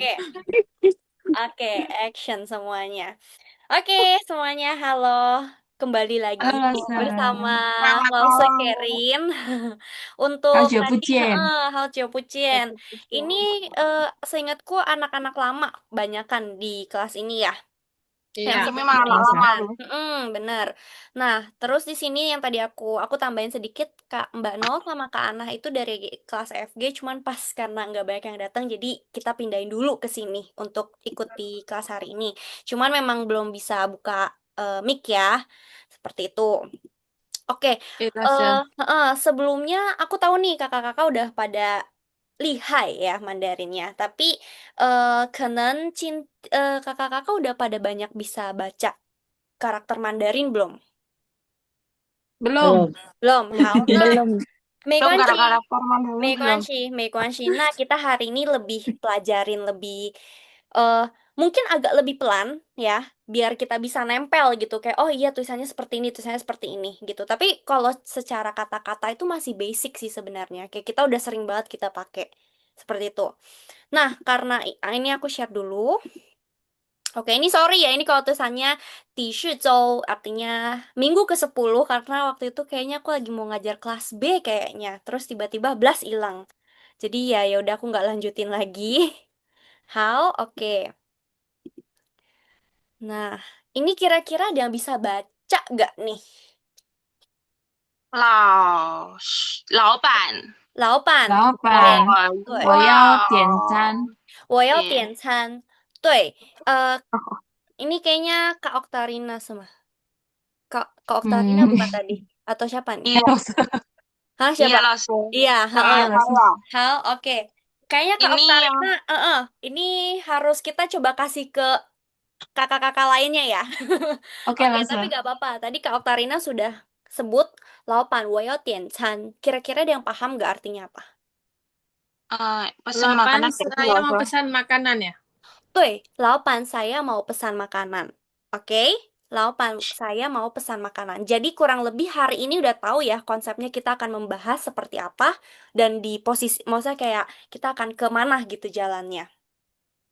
Oke, oke, action semuanya. Oke, semuanya, halo. Kembali lagi Halo, bersama Selamat Lause malam. Kerin. Untuk 好久不 tadi, 见。Hao Jiu Pujian. Ini seingatku anak-anak lama banyakan di kelas ini ya. Yang Iya, sibuk memang anak lama belajar. tuh. Bener. Nah, terus di sini yang tadi aku tambahin sedikit, Kak Mbak Nol sama Kak Anah itu dari kelas FG, cuman pas karena nggak banyak yang datang, jadi kita pindahin dulu ke sini untuk ikuti kelas hari ini. Cuman memang belum bisa buka mic ya, seperti itu. Oke, Iya, Sel. sebelumnya aku tahu nih kakak-kakak udah pada lihai ya Mandarinnya, tapi kenen kakak-kakak udah pada banyak bisa baca karakter Mandarin belum? Belum. Belum. Hao, nah, Belum. Belum 没关系，gara-gara Mandarin belum. 没关系。Nah, kita hari ini lebih pelajarin lebih mungkin agak lebih pelan ya, biar kita bisa nempel gitu kayak oh iya tulisannya seperti ini gitu. Tapi kalau secara kata-kata itu masih basic sih sebenarnya. Kayak kita udah sering banget kita pakai seperti itu. Nah, karena ini aku share dulu. Oke, ini sorry ya, ini kalau tulisannya Zhou artinya minggu ke-10 karena waktu itu kayaknya aku lagi mau ngajar kelas B kayaknya. Terus tiba-tiba blas hilang. Jadi ya udah aku nggak lanjutin lagi. How? Oke. Nah, ini kira-kira ada yang bisa baca nggak nih? 老板，老板，对我老板，我对，要点餐。点我要点餐。对，ini kayaknya Kak Oktarina sama Kak Oktarina bukan 嗯，tadi? Atau siapa nih? ，iya 老师，Hah, siapa? iya老师 Iya, heeh. saya 老师，saya Hal, oke. Kayaknya Kak ini yang Oktarina, ini harus kita coba kasih ke kakak-kakak lainnya ya. OK Oke, 老 tapi 师，gak apa-apa. Tadi Kak Oktarina sudah sebut laupan woyo tianchan. Kira-kira ada yang paham gak artinya apa? pesan delapan makanan gitu saya loh mau so. pesan makanan ya. 对, laupan saya mau pesan makanan. Oke? Laupan saya mau pesan makanan. Jadi kurang lebih hari ini udah tahu ya konsepnya kita akan membahas seperti apa dan di posisi, maksudnya kayak kita akan kemana gitu jalannya.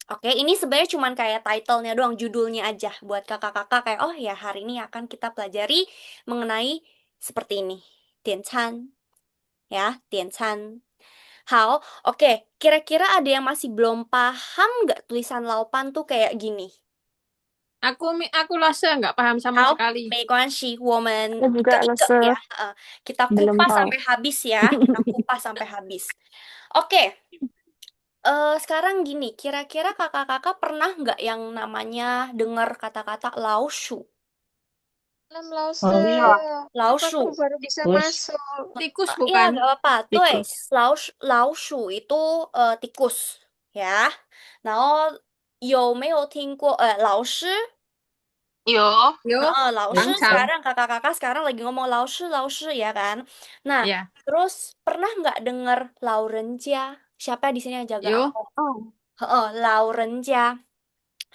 Oke, ini sebenarnya cuman kayak title-nya doang, judulnya aja buat kakak-kakak kayak oh ya hari ini akan kita pelajari mengenai seperti ini. Tianchan, ya, Tianchan. Hao, oke, kira-kira ada yang masih belum paham nggak tulisan Laupan tuh kayak gini? Aku rasa nggak paham sama 好，sekali. 没关系，我们 Saya 一个 juga 一个 rasa ya. Kita belum kupas tahu. sampai habis ya. Kita kupas sampai habis. Oke, sekarang gini, kira-kira kakak-kakak pernah nggak yang namanya dengar kata-kata laushu? Dalam lause, Oh iya apa aku Laushu. baru bisa masuk? Tikus Iya, bukan? nggak apa-apa. Tuh, Tikus. laushu itu tikus, ya. Nah, 有没有听过老师 yo Yo, Heeh, Laoshi langsam. sekarang kakak-kakak sekarang lagi ngomong Laoshi Laoshi ya kan. Nah, Ya, terus pernah nggak denger Laurenjia? Siapa di sini yang jaga yo, aku? Heeh, Laurenjia.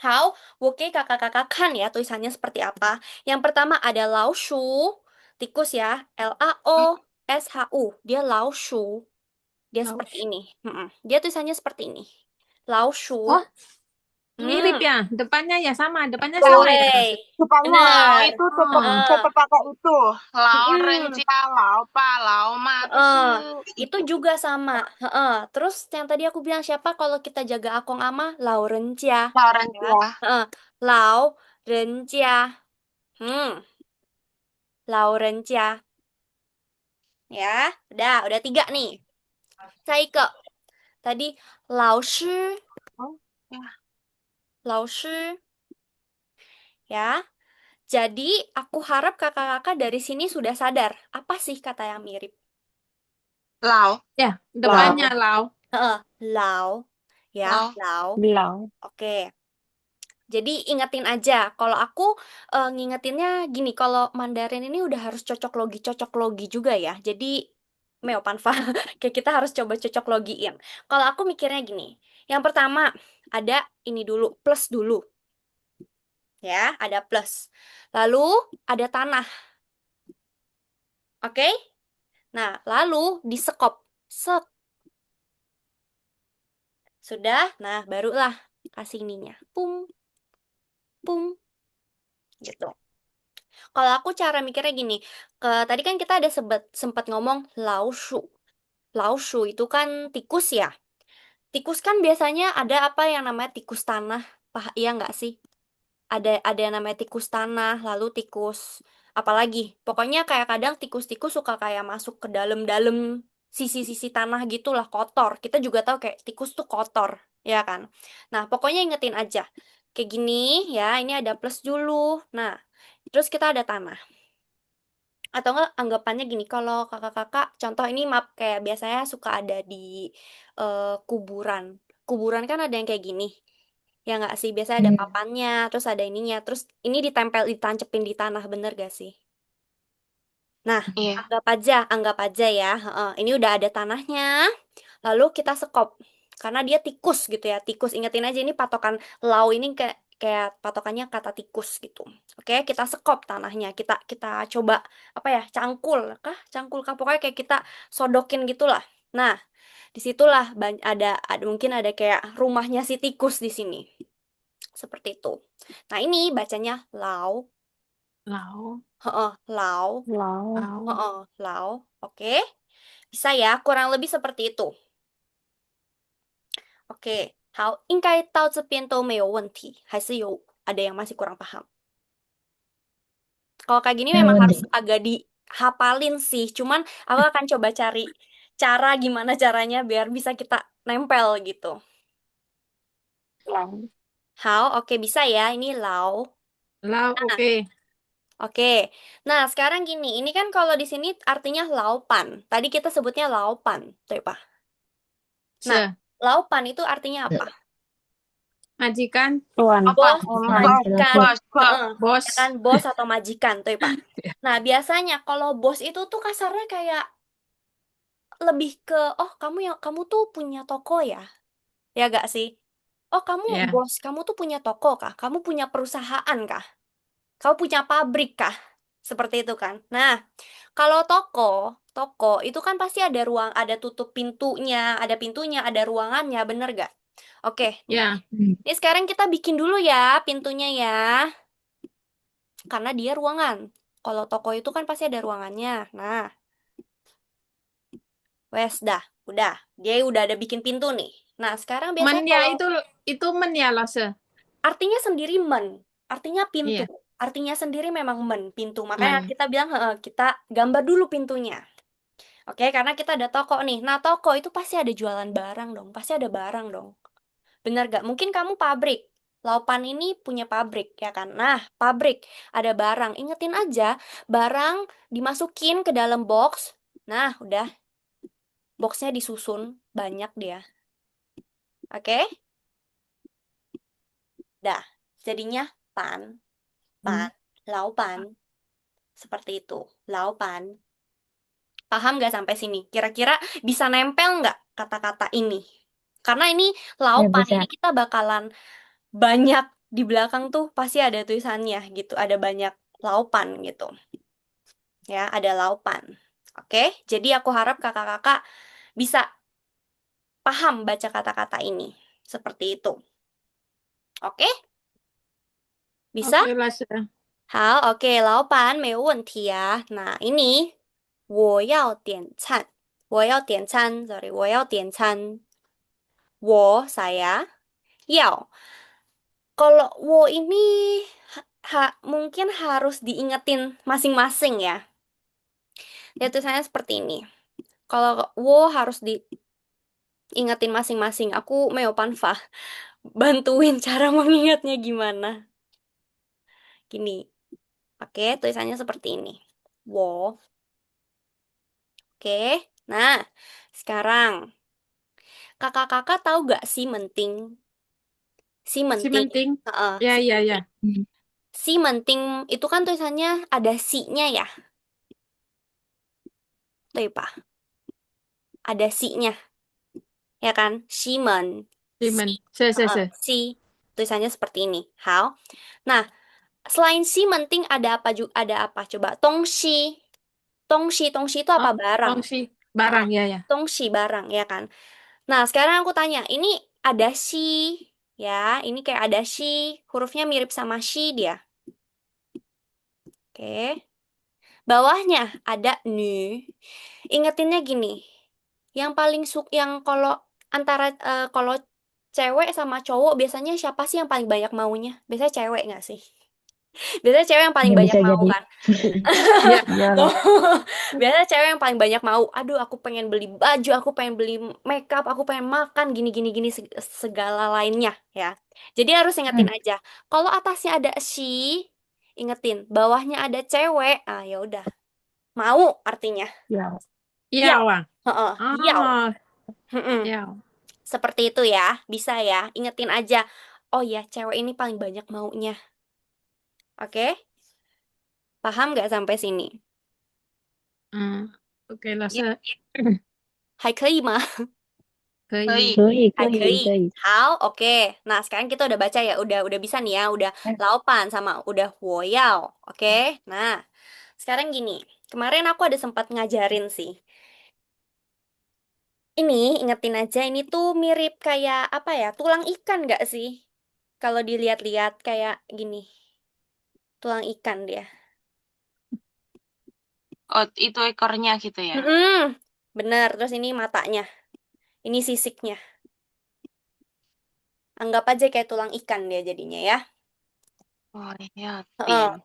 How? Oke, kakak-kakak kan ya tulisannya seperti apa? Yang pertama ada Laoshu, tikus ya, Laoshu. Dia Laoshu. Dia seperti laus. ini. Dia tulisannya seperti ini. Laoshu. Oh, mirip Hmm, ya. Depannya ya sama. Depannya sama ya. Woi, depannya lao bener. itu tetap Oh, Heeh. tetap pakai itu lao Mm-mm. rencia lao pa lao ma itu Heeh, itu itu juga sama. Heeh. Terus yang tadi aku bilang siapa kalau kita jaga Akong Ama, Lao Renjia. lao Ya. rencia Heeh. Lao Renjia. Hmm, Lao Renjia. Ya, udah tiga nih. Saya ke tadi Lao Shi, oh ya Lao Shi. Ya. Jadi aku harap kakak-kakak dari sini sudah sadar apa sih kata yang mirip. lao ya, lao depannya lau. Heeh, Lao. Ya, lao Lao. Lau. Oke. Jadi ingetin aja, kalau aku ngingetinnya gini, kalau Mandarin ini udah harus cocok logi juga ya. Jadi Meopanfa, kayak kita harus coba cocok logiin. Kalau aku mikirnya gini, yang pertama ada ini dulu, plus dulu, ya, ada plus. Lalu ada tanah, oke? Nah, lalu di sekop, sek, Sudah? Nah, barulah kasih ininya. Pum, pum, gitu. Kalau aku cara mikirnya gini, tadi kan kita ada sempat ngomong laushu. Laushu itu kan tikus ya. Tikus kan biasanya ada apa yang namanya tikus tanah. Iya nggak sih? Ada yang namanya tikus tanah, lalu tikus apalagi. Pokoknya kayak kadang tikus-tikus suka kayak masuk ke dalam-dalam sisi-sisi tanah gitulah kotor. Kita juga tahu kayak tikus tuh kotor, ya kan? Nah, pokoknya ingetin aja. Kayak gini ya, ini ada plus dulu. Nah, terus kita ada tanah. Atau enggak anggapannya gini, kalau kakak-kakak, contoh ini map kayak biasanya suka ada di kuburan. Kuburan kan ada yang kayak gini. Ya nggak sih, biasanya ada papannya, terus ada ininya, terus ini ditempel, ditancepin di tanah, bener gak sih? Nah, Iya. anggap aja ya, heeh, ini udah ada tanahnya, lalu kita sekop, karena dia tikus gitu ya, tikus, ingetin aja ini patokan lau ini kayak kayak patokannya kata tikus gitu. Oke, kita sekop tanahnya, kita coba apa ya, cangkul kah, pokoknya kayak kita sodokin gitulah. Nah, disitulah ada mungkin ada kayak rumahnya si tikus di sini. Seperti itu. Nah, ini bacanya lau, Lau. heeh, lau, Wow. Lau. heeh, lau. Oke. Bisa ya, kurang lebih seperti itu. Oke. 好，应该到这边都没有问题，还是有ada yang masih kurang paham. Kalau kayak gini memang harus agak dihafalin sih. Cuman aku akan coba cari cara gimana caranya biar bisa kita nempel gitu. Lau. 好, oke bisa ya. Ini lau. Lau, Nah, oke. oke. Nah, sekarang gini. Ini kan kalau di sini artinya laupan. Tadi kita sebutnya laupan, tuh Pak. Nah, Se. laupan itu artinya apa? Majikan. Tuan. Apa? Bos, majikan. Bos, bos. Heeh, Bos. ya kan bos atau majikan, tuh Pak. Nah, biasanya kalau bos itu tuh kasarnya kayak lebih ke, oh kamu tuh punya toko ya? Ya gak sih? Oh kamu Ya. bos, kamu tuh punya toko kah? Kamu punya perusahaan kah? Kamu punya pabrik kah? Seperti itu kan. Nah, kalau toko itu kan pasti ada ruang, ada tutup pintunya, ada ruangannya, bener gak? Oke, nih. Ya. Ini sekarang kita bikin dulu ya pintunya ya, karena dia ruangan. Kalau toko itu kan pasti ada ruangannya. Nah, wes dah, udah. Dia udah ada bikin pintu nih. Nah, sekarang Men biasanya ya kalau itu men ya loh, Se. artinya sendiri artinya pintu. Iya, Artinya sendiri memang pintu. Makanya men. kita bilang, kita gambar dulu pintunya. Oke, karena kita ada toko nih. Nah, toko itu pasti ada jualan barang dong. Pasti ada barang dong. Bener gak? Mungkin kamu pabrik. Laupan ini punya pabrik, ya kan? Nah, pabrik, ada barang. Ingetin aja, barang dimasukin ke dalam box. Nah, udah. Boxnya disusun. Banyak dia. Oke? Dah. Jadinya pan. Pan. Laupan. Seperti itu. Laupan. Paham nggak sampai sini? Kira-kira bisa nempel nggak kata-kata ini? Karena ini Ya laupan, bisa. ini kita bakalan banyak di belakang tuh pasti ada tulisannya gitu. Ada banyak laupan gitu. Ya, ada laupan. Oke, jadi aku harap kakak-kakak bisa paham baca kata-kata ini. Seperti itu. Oke, bisa? Oke lah, Se. 好，OK，老板没有问题啊。那ini 我要点餐，我要点餐，sorry，我要点餐。saya 要。Kalau ini mungkin harus diingetin masing-masing ya. Ya tulisannya seperti ini. Kalau harus diingetin masing-masing. Aku Meopanfa bantuin cara mengingatnya gimana. Gini. Oke, tulisannya seperti ini. Wo. Oke. Nah, sekarang kakak-kakak tahu gak si menting? Si Si menting. menting. Heeh, Ya, si ya, ya. menting. Si menting itu kan tulisannya ada si-nya ya. Tuh ya, Pak. Ada si-nya. Ya kan? Simen. Si Si. men. Se. Si. Tulisannya seperti ini. How? Nah, selain si menting ada apa juga? Ada apa? Coba. Tongshi. Tongshi itu Oh, apa? Barang. tongsi. Heeh. Barang, ya, ya. Tongshi barang, ya kan? Nah, sekarang aku tanya. Ini ada shi, ya. Ini kayak ada shi, hurufnya mirip sama shi dia. Oke. Bawahnya ada nu. Ingetinnya gini, yang kalau kalau cewek sama cowok biasanya siapa sih yang paling banyak maunya? Biasanya cewek nggak sih? Biasanya cewek yang paling Ya banyak bisa mau jadi. kan? Ya. Iyalah. Biasanya cewek yang paling banyak mau. Aduh, aku pengen beli baju, aku pengen beli makeup, aku pengen makan gini gini gini segala lainnya ya. Jadi harus ingetin Hmm. aja. Kalau atasnya ada she, ingetin. Bawahnya ada cewek, ah ya udah. Mau artinya. Ya. Yao. Yao ah. Heeh, yao. Oh, Mm-mm. yao. Seperti itu ya. Bisa ya. Ingetin aja. Oh ya, cewek ini paling banyak maunya. Oke? Paham nggak sampai sini? Hmm. Oke lah, Ya, se. Hai, kelima. baik. 可以，还可以，可以。可以。好, oke. Nah, sekarang kita udah baca ya, udah bisa nih ya, udah Eh, laupan sama udah woyao. Oke. Nah, sekarang gini. Kemarin aku ada sempat ngajarin sih. Ini ingetin aja ini tuh mirip kayak apa ya? Tulang ikan nggak sih? Kalau dilihat-lihat kayak gini. Tulang ikan dia. Oh, itu ekornya gitu ya. Mm-mm, bener. Terus ini matanya. Ini sisiknya. Anggap aja kayak tulang ikan dia jadinya ya. Oh, ya, Heeh, Pin.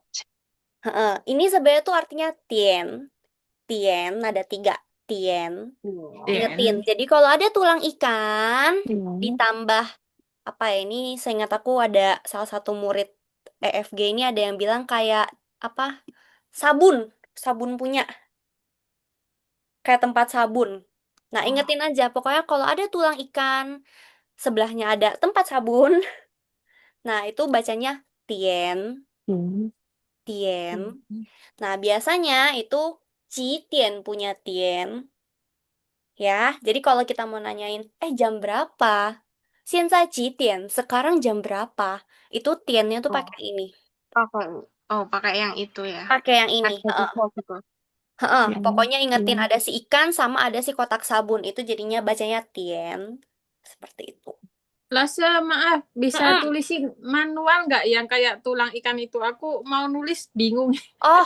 heeh. Ini sebenarnya tuh artinya tien. Tien ada tiga. Tien. Ingetin. Tien. Jadi kalau ada tulang ikan, ừ. ditambah apa ya ini, seingat aku ada salah satu murid EFG ini ada yang bilang kayak apa? Sabun. Sabun punya. Kayak tempat sabun. Nah, Oh, ingetin aja. Pokoknya kalau ada tulang ikan, sebelahnya ada tempat sabun. Nah, itu bacanya tien. Ừ. Tien. Nah, biasanya itu Ci Tien punya Tien. Ya, jadi kalau kita mau nanyain, jam berapa? Xianzai Tien, sekarang jam berapa? Itu tiennya tuh oh, pakai ini. pakai. Oh, pakai yang itu ya. Pakai yang ini. Ada Heeh. bisa gitu. Heeh. Ừ. Pokoknya ingetin Ừ. ada si ikan sama ada si kotak sabun. Itu jadinya bacanya tien. Seperti itu. Lase, maaf, bisa Mm-mm. tulisin manual nggak yang kayak tulang ikan itu? Aku mau nulis bingung. Oh,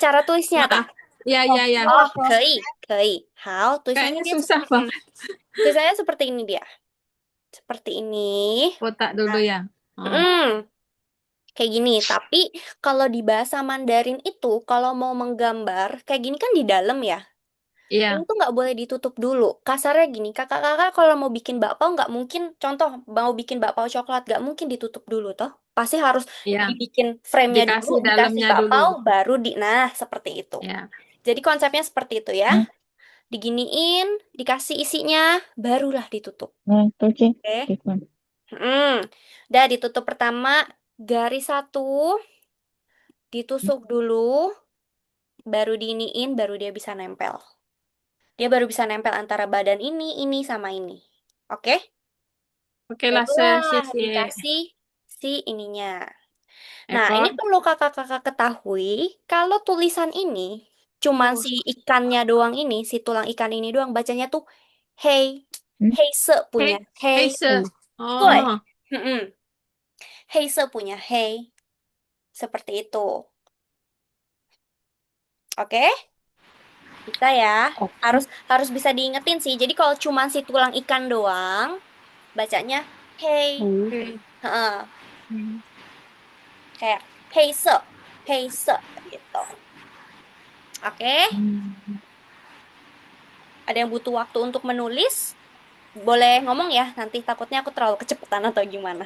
cara tulisnya tah? Maaf. Ya, Oh, ya, ya. iya, Oh, Pin. 可以, 可以. How? Tulisannya Kayaknya dia susah seperti ini. banget. Tulisannya seperti ini dia. Seperti ini. Kotak dulu Nah, ya. Oh, mm. Kayak gini, tapi kalau di bahasa Mandarin itu, kalau mau menggambar, kayak gini kan di dalam ya. Ini iya, tuh nggak boleh ditutup dulu. Kasarnya gini, kakak-kakak kalau mau bikin bakpao nggak mungkin, contoh mau bikin bakpao coklat nggak mungkin ditutup dulu toh. Pasti harus iya. dibikin frame-nya dulu, Dikasih dikasih dalamnya dulu. bakpao, baru nah seperti itu. Ya. Jadi konsepnya seperti itu ya. Ừ. Diginiin, dikasih isinya, barulah ditutup. Ừ. Tôi chứ. Oke. Tuyệt vời. Udah ditutup pertama, garis satu, ditusuk dulu. Baru diiniin, baru dia bisa nempel. Dia baru bisa nempel antara badan ini sama ini. Oke? Oke, Lase. Barulah Sisi. dikasih si ininya. Nah, ini Ekor. perlu kakak-kakak ketahui, kalau tulisan ini, cuman Oh, si ikannya doang ini, si tulang ikan ini doang, bacanya tuh hei. Ừ. Hei se punya Hei, hei. hei, se. Ừ. Tuh. Oh, Hei se punya hei. Seperti itu. Oke? Bisa ya. Ok. Harus harus bisa diingetin sih. Jadi kalau cuman si tulang ikan doang, bacanya hey. Ừ. oke. Heeh. Ừ. Kayak hey se gitu. Oke, Ừ. ada yang butuh waktu untuk menulis? Boleh ngomong ya, nanti takutnya aku terlalu kecepatan atau gimana.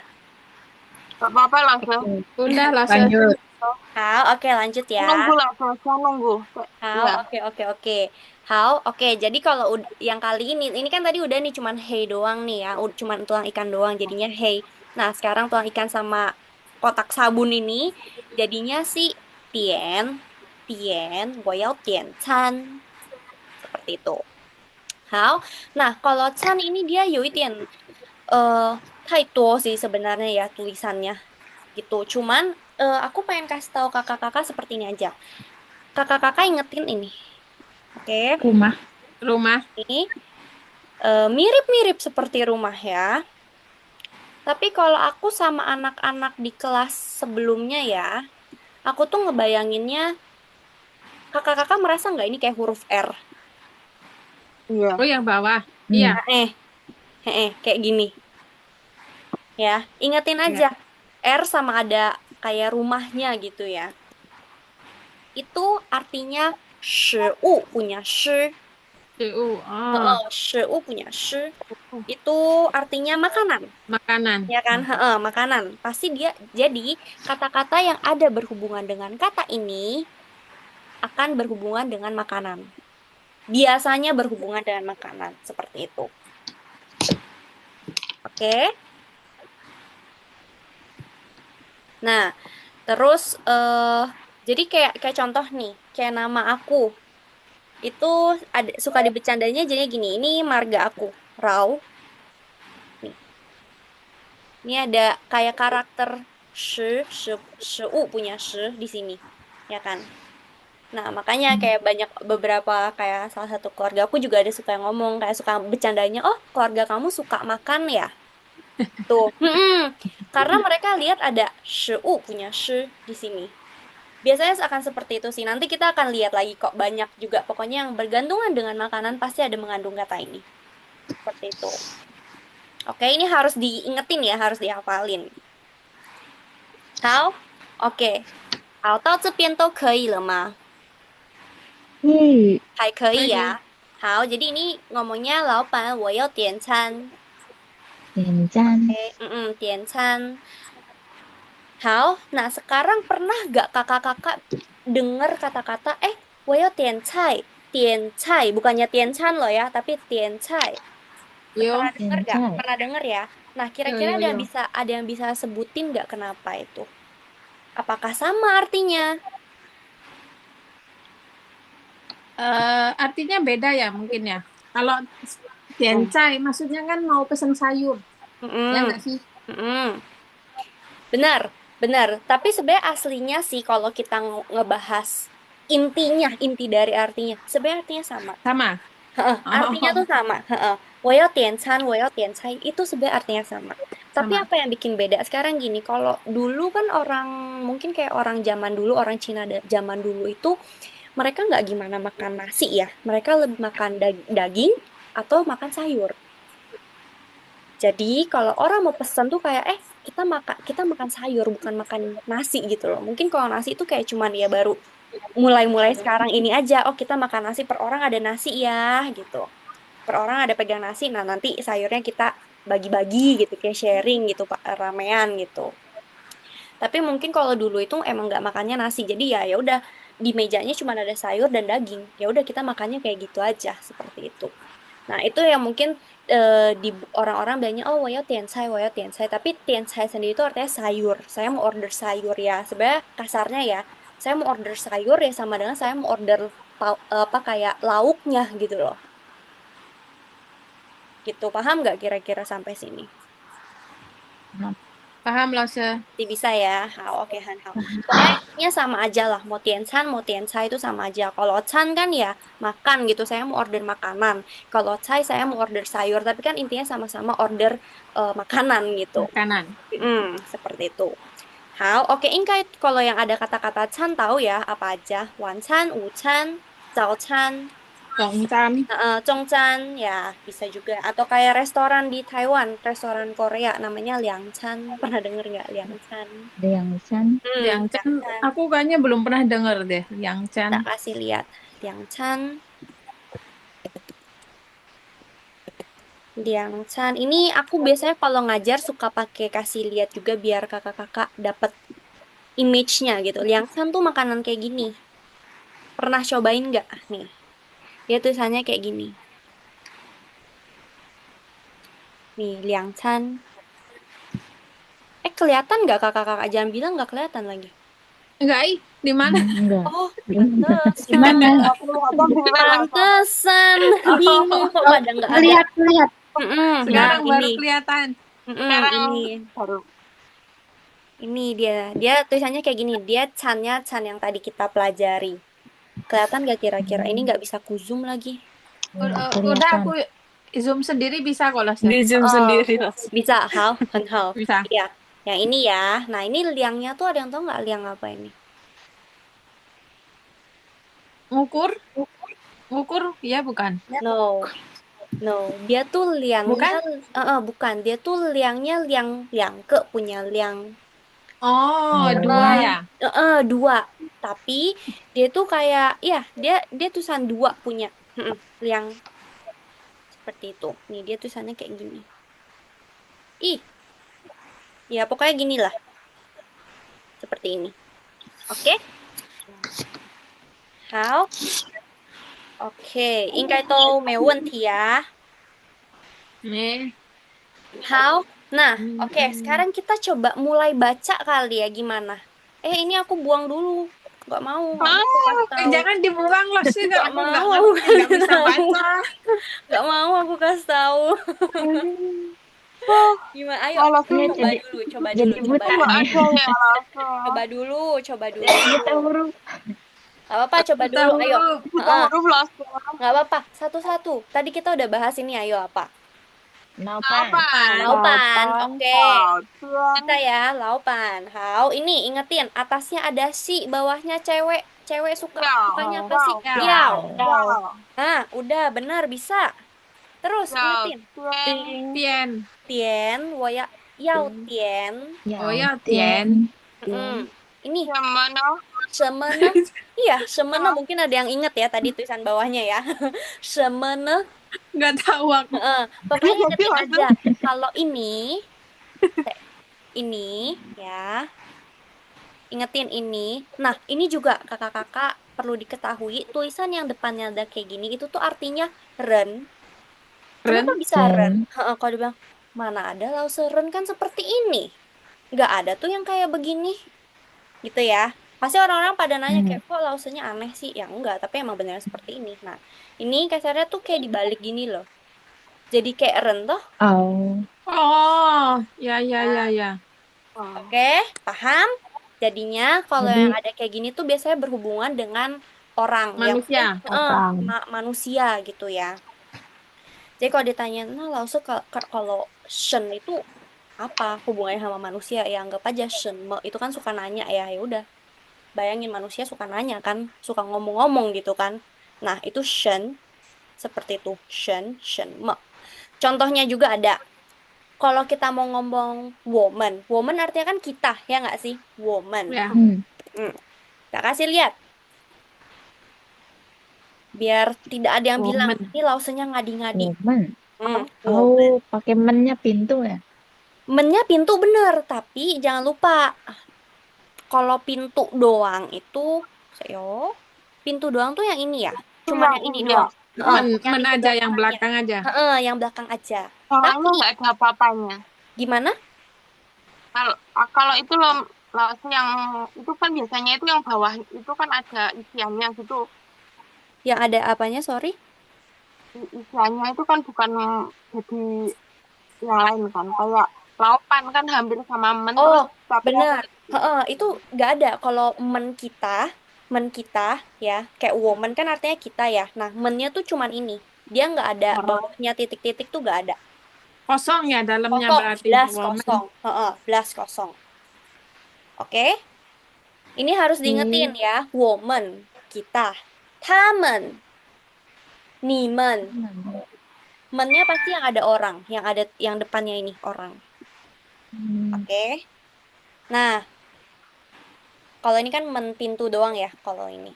nggak apa-apa langsung. Ừ. Udah, Lase. Lanjut. Hao, oke lanjut ya. Nunggu langsung, saya nunggu. Hao, Ya. oke oke oke. Hao, oke. Jadi kalau yang kali ini kan tadi udah nih cuman hey doang nih ya, cuman tulang ikan doang jadinya hey. Nah, sekarang tulang ikan sama kotak sabun ini jadinya si tien, tien, goyao tien, chan. Seperti itu. Hao. Nah, kalau chan ini dia yuitian eh taito sih sebenarnya ya tulisannya gitu. Cuman aku pengen kasih tahu kakak-kakak seperti ini aja. Kakak-kakak ingetin ini. Oke. Rumah. Rumah. Ini mirip-mirip seperti rumah ya. Tapi kalau aku sama anak-anak di kelas sebelumnya ya, aku tuh ngebayanginnya kakak-kakak merasa nggak ini kayak huruf R? Iya. Oh, yang bawah. Hmm. Iya, Kayak gini ya. Ingetin ya. aja, R sama ada kayak rumahnya gitu ya. Itu artinya u punya shi. CU. Oh, U punya shi. Itu artinya makanan. makanan. Ya kan, makanan. Pasti dia jadi kata-kata yang ada berhubungan dengan kata ini akan berhubungan dengan makanan. Biasanya berhubungan dengan makanan seperti itu. Oke. Nah, terus jadi kayak contoh nih, kayak nama aku itu ada suka dibecandanya jadi gini. Ini marga aku, Rao. Nih, ini ada kayak karakter shi, u punya shi di sini, ya kan? Nah, makanya kayak banyak beberapa kayak salah satu keluarga aku juga ada suka yang ngomong kayak suka bercandanya, oh keluarga kamu suka makan ya? Tuh. Karena mereka lihat ada shu punya shi di sini. Biasanya akan seperti itu sih. Nanti kita akan lihat lagi kok banyak juga. Pokoknya yang bergantungan dengan makanan pasti ada mengandung kata ini. Seperti itu. Oke, ini harus diingetin ya, harus dihafalin. Hao? Oke. 好，到这边都可以了吗？Hmm. 还可以 Lagi. 呀。好，jadi ini ngomongnya 老板，我要点餐。 Kencan. Tian Chan. Hao, nah sekarang pernah gak kakak-kakak dengar kata-kata woyo tian cai, bukannya tian chan loh ya, tapi tian cai. Yo, Pernah dengar gak? Kencai. Pernah dengar ya? Nah, yo, kira-kira yo, yo. ada yang bisa sebutin gak kenapa itu? Apakah sama artinya? Artinya beda ya mungkin ya. Kalau diancai, maksudnya kan mau pesen sayur. Ya Mm-mm, nggak sih? mm-mm. Benar, benar. Tapi sebenarnya aslinya sih kalau kita ngebahas inti dari artinya, sebenarnya artinya sama. Sama. Artinya tuh Oh, sama. Heeh. 我要点餐, itu sebenarnya artinya sama. Tapi sama. apa yang bikin beda? Sekarang gini, kalau dulu kan orang, mungkin kayak orang zaman dulu, orang Cina zaman dulu itu, mereka nggak gimana makan nasi ya. Mereka lebih makan daging atau makan sayur. Jadi kalau orang mau pesan tuh kayak, kita makan sayur, bukan makan nasi gitu loh. Mungkin kalau nasi itu kayak cuman ya baru mulai-mulai sekarang ini aja. Oh kita makan nasi per orang ada nasi ya gitu. Per orang ada pegang nasi, nah nanti sayurnya kita bagi-bagi gitu, kayak sharing gitu, Pak, ramean gitu. Tapi mungkin kalau dulu itu emang nggak makannya nasi, jadi ya udah di mejanya cuma ada sayur dan daging. Ya udah kita makannya kayak gitu aja, seperti itu. Nah itu yang mungkin di orang-orang bilangnya oh woyo tiansai, tapi tiansai sendiri itu artinya sayur. Saya mau order sayur ya. Sebenarnya kasarnya ya, saya mau order sayur ya sama dengan saya mau order apa kayak lauknya gitu loh. Gitu, paham nggak kira-kira sampai sini? Paham loh, Se. Nanti bisa ya. Hao, oke Han Hao. Pokoknya intinya sama aja lah. Mau tiancan, mau tiancai itu sama aja. Kalau chan kan ya makan gitu. Saya mau order makanan. Kalau cai saya mau order sayur. Tapi kan intinya sama-sama order makanan gitu. Makanan. Seperti itu. Hao, oke Inkai kalau yang ada kata-kata chan tahu ya apa aja? Wan chan, u chan, zao chan. Tongcam. Zhongzhan ya bisa juga atau kayak restoran di Taiwan, restoran Korea namanya Liangchan. Pernah denger nggak Liangchan? Liangsan. Yang Chan, Liangchan. aku kayaknya belum pernah denger deh. Yang Chan. Tak kasih lihat Liangchan. Liangchan ini aku biasanya kalau ngajar suka pakai kasih lihat juga biar kakak-kakak dapat image-nya gitu. Liangchan tuh makanan kayak gini. Pernah cobain nggak? Nih, dia tulisannya kayak gini. Nih, Liangchan. Kelihatan nggak kakak-kakak? Jangan bilang nggak kelihatan lagi. Enggak, di mana? Enggak. Oh, Gimana? Aku apa gimana? pantesan. Bingung kok pada nggak ada. Lihat. Nah, Sekarang baru ini. kelihatan. Sekarang Ini. baru. Ini dia. Dia tulisannya kayak gini. Dia cannya can yang tadi kita pelajari. Kelihatan gak kira-kira? Ini nggak bisa ku zoom lagi. Udah Kelihatan. aku Zoom sendiri bisa kok, Los, ya? Di Zoom sendiri loh. Bisa, hao,很好. Bisa. Ya, yang ini ya. Nah, ini liangnya tuh ada yang tahu nggak liang apa ini? Ngukur? Ngukur? Iya, bukan. No, no. Dia tuh liangnya, Bukan? bukan. Dia tuh liangnya liang ke punya liang. Oh, Oh. dua ya? Dua. Tapi dia tuh kayak, ya, dia tulisan dua punya. Liang seperti itu. Nih, dia tulisannya kayak gini. Ih, ya pokoknya gini lah. Seperti ini. Oke? Hao. Oke, 应该都没问题呀。 Nih. How? Nah, oke, sekarang kita coba mulai baca kali ya gimana? Ini aku buang dulu. Nggak mau aku kasih tahu. Jangan dibuang, Los. Nggak Nggak nggak mau, ngerti, nggak bisa baca. Nggak mau aku kasih tahu. Gimana? Ayo, Kalau Ini coba jadi dulu, coba jadi dulu, buta coba nih. dulu. ada ya langsung. Coba dulu, coba dulu. Buta huruf. Nggak apa-apa, coba Buta dulu. Ayo. huruf. Buta huruf langsung. Nggak apa-apa, satu-satu. Tadi kita udah bahas ini, ayo apa? Naupan. Laupan, oke. Laupan. Kita ya, laupan. How? Ini ingetin, atasnya ada si, bawahnya cewek. Cewek sukanya apa sih? Yao. Yao. Yao. Nah, udah benar bisa. Terus Yao. ingetin. Tian. Tien, woya, yao tien. Oh ya, Tian. Ini Yang mana? semena. Iya, semena mungkin ada yang inget ya tadi tulisan bawahnya ya. Semena. Nggak tahu aku. Pokoknya ingetin aja. Kalau ini ya. Ingetin ini. Nah, ini juga kakak-kakak perlu diketahui tulisan yang depannya ada kayak gini itu tuh artinya ren. Kenapa bisa ren? Kalau dibilang mana ada lause ren kan seperti ini. Nggak ada tuh yang kayak begini. Gitu ya. Pasti orang-orang pada nanya kayak kok lausenya aneh sih. Ya enggak, tapi emang benar seperti ini. Nah, ini kasarnya tuh kayak dibalik gini loh. Jadi kayak ren toh. Oh. Oh, ya. Oke, paham? Jadinya kalau Jadi- yang ada kayak gini tuh biasanya berhubungan dengan orang Manusia. yang manusia gitu ya. Jadi kalau ditanya, nah lause kalau shen itu apa hubungannya sama manusia? Ya anggap aja shen itu kan suka nanya ya udah. Bayangin manusia suka nanya kan, suka ngomong-ngomong gitu kan. Nah, itu shen seperti itu, shen me. Contohnya juga ada. Kalau kita mau ngomong woman artinya kan kita, ya nggak sih? Woman. Ya. Kita kasih lihat. Biar tidak ada yang bilang, Woman. ini lausenya ngadi-ngadi. Woman. Woman. Oh, pakai mennya pintu ya? Mennya pintu bener, tapi jangan lupa. Kalau pintu doang itu, pintu doang tuh yang ini ya. Cuma yang ini doang. Men aja yang belakang aja. Yang belakang aja. Soalnya nggak ada apa-apanya. Gimana? Kalau itu loh yang itu kan biasanya itu yang bawah itu kan ada isiannya gitu. Yang ada apanya, sorry? Isiannya itu kan bukan jadi yang lain kan. Kayak laupan kan hampir sama men. Oh, terus tapi benar. Itu nggak ada. Kalau men kita ya, kayak woman kan artinya kita ya. Nah, mennya tuh cuman ini. Dia nggak ada bawahnya titik-titik tuh nggak ada. Kosong ya dalamnya Kosong, berarti. belas woman. kosong. Belas kosong. Oke? Ini harus diingetin ya. Woman, kita. Tamen, nimen. Mennya pasti yang ada orang, yang depannya ini orang. Oke. Nah, kalau ini kan men pintu doang ya, kalau ini.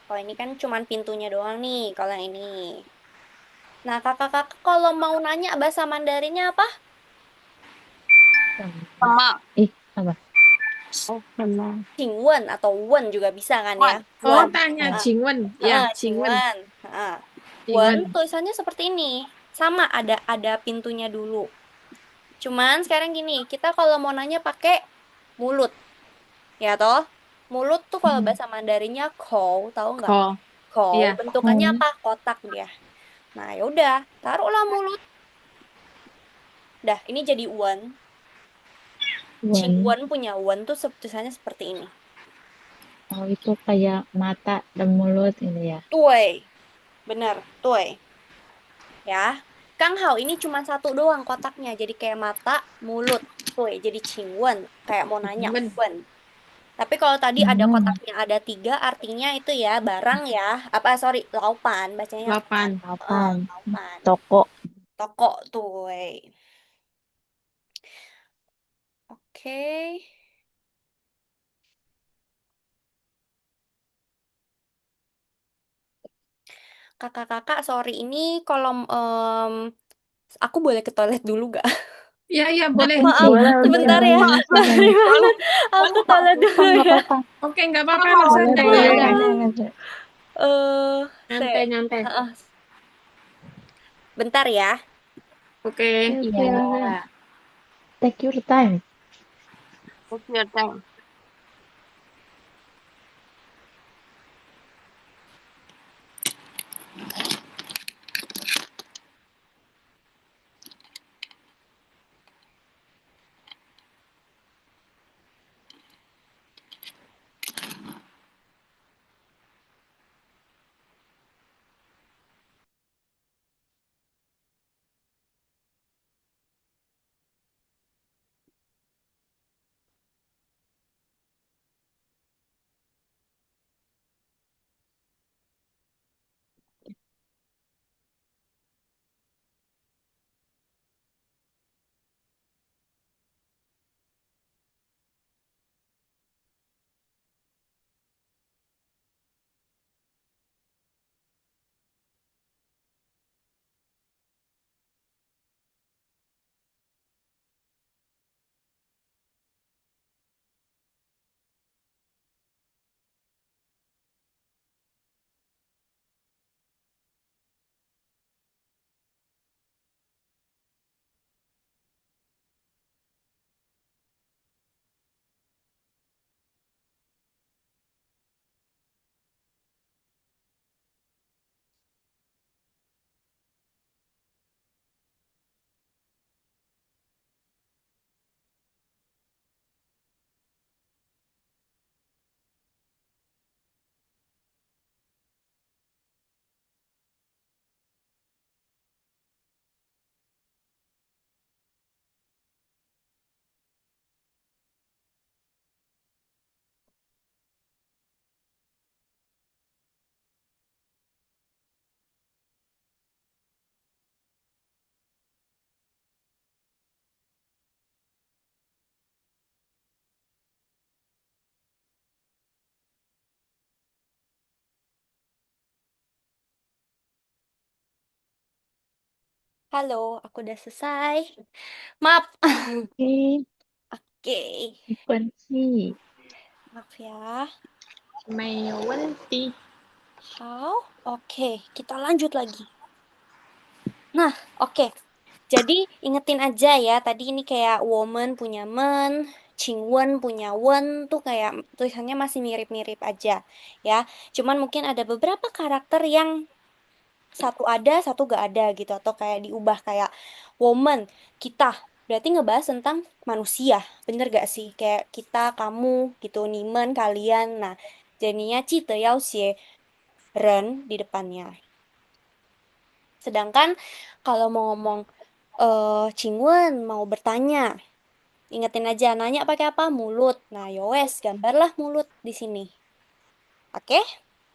Kalau ini kan cuman pintunya doang nih, kalau yang ini. Nah, kakak-kakak kalau mau nanya bahasa Mandarinnya apa? sama Apa? Qingwen atau wen juga bisa kan ya? Oh, Wen. tanya Jingwen. Ya, Jingwen. Qingwen. Wen tulisannya seperti ini. Sama ada pintunya dulu. Cuman sekarang gini, kita kalau mau nanya pakai mulut. Ya toh? Mulut tuh kalau bahasa Mandarinnya kou, tahu nggak? Oh, Kou. iya. Bentukannya apa? Kotak dia. Nah, ya udah, taruhlah mulut. Dah, ini jadi wen. Qingwen punya wen tuh tulisannya seperti ini. Oh, itu kayak mata dan mulut ini ya. Tuai, bener, tuai. Ya. Kang Hao ini cuma satu doang kotaknya, jadi kayak mata, mulut. Tuai, jadi Qingwen. Kayak mau nanya, Ben, Wen. Tapi kalau tadi ada Hmm, kotaknya ada tiga, artinya itu ya barang ya. Apa, sorry, laupan. Bacanya laupan. 8. apaan? Laupan. Toko. Toko, tuai. Oke. Kakak-kakak, sorry, ini kalau aku boleh ke toilet dulu gak? Iya, iya, boleh. Maaf, Boleh, sebentar ya. boleh, Sorry boleh. banget. Aku Boleh kok. toilet Apa, dulu nggak ya. apa-apa. Oke, nggak apa-apa, Kalau Losa. Boleh, Udah, boleh, udah, udah. nyantai, Ya. nyantai. Eh, Nyantai, se- nyantai. Heeh, bentar ya. Oke. Oke, Iya. oke, oke. Take your time. Take your time. Halo, aku udah selesai. Maaf. Oke, Oke. bukan sih. Maaf ya. Mayawenti. How? Oke, kita lanjut lagi. Nah, oke. Jadi ingetin aja ya, tadi ini kayak woman punya men, Chingwen punya wen tuh kayak tulisannya masih mirip-mirip aja ya. Cuman mungkin ada beberapa karakter yang satu ada, satu gak ada gitu atau kayak diubah kayak woman, kita. Berarti ngebahas tentang manusia, bener gak sih? Kayak kita, kamu gitu, nimen, kalian. Nah, jadinya 记得要写人 di depannya. Sedangkan kalau mau ngomong Cingwen mau bertanya, ingetin aja nanya pakai apa? Mulut. Nah, yowes, gambarlah mulut di sini. Oke?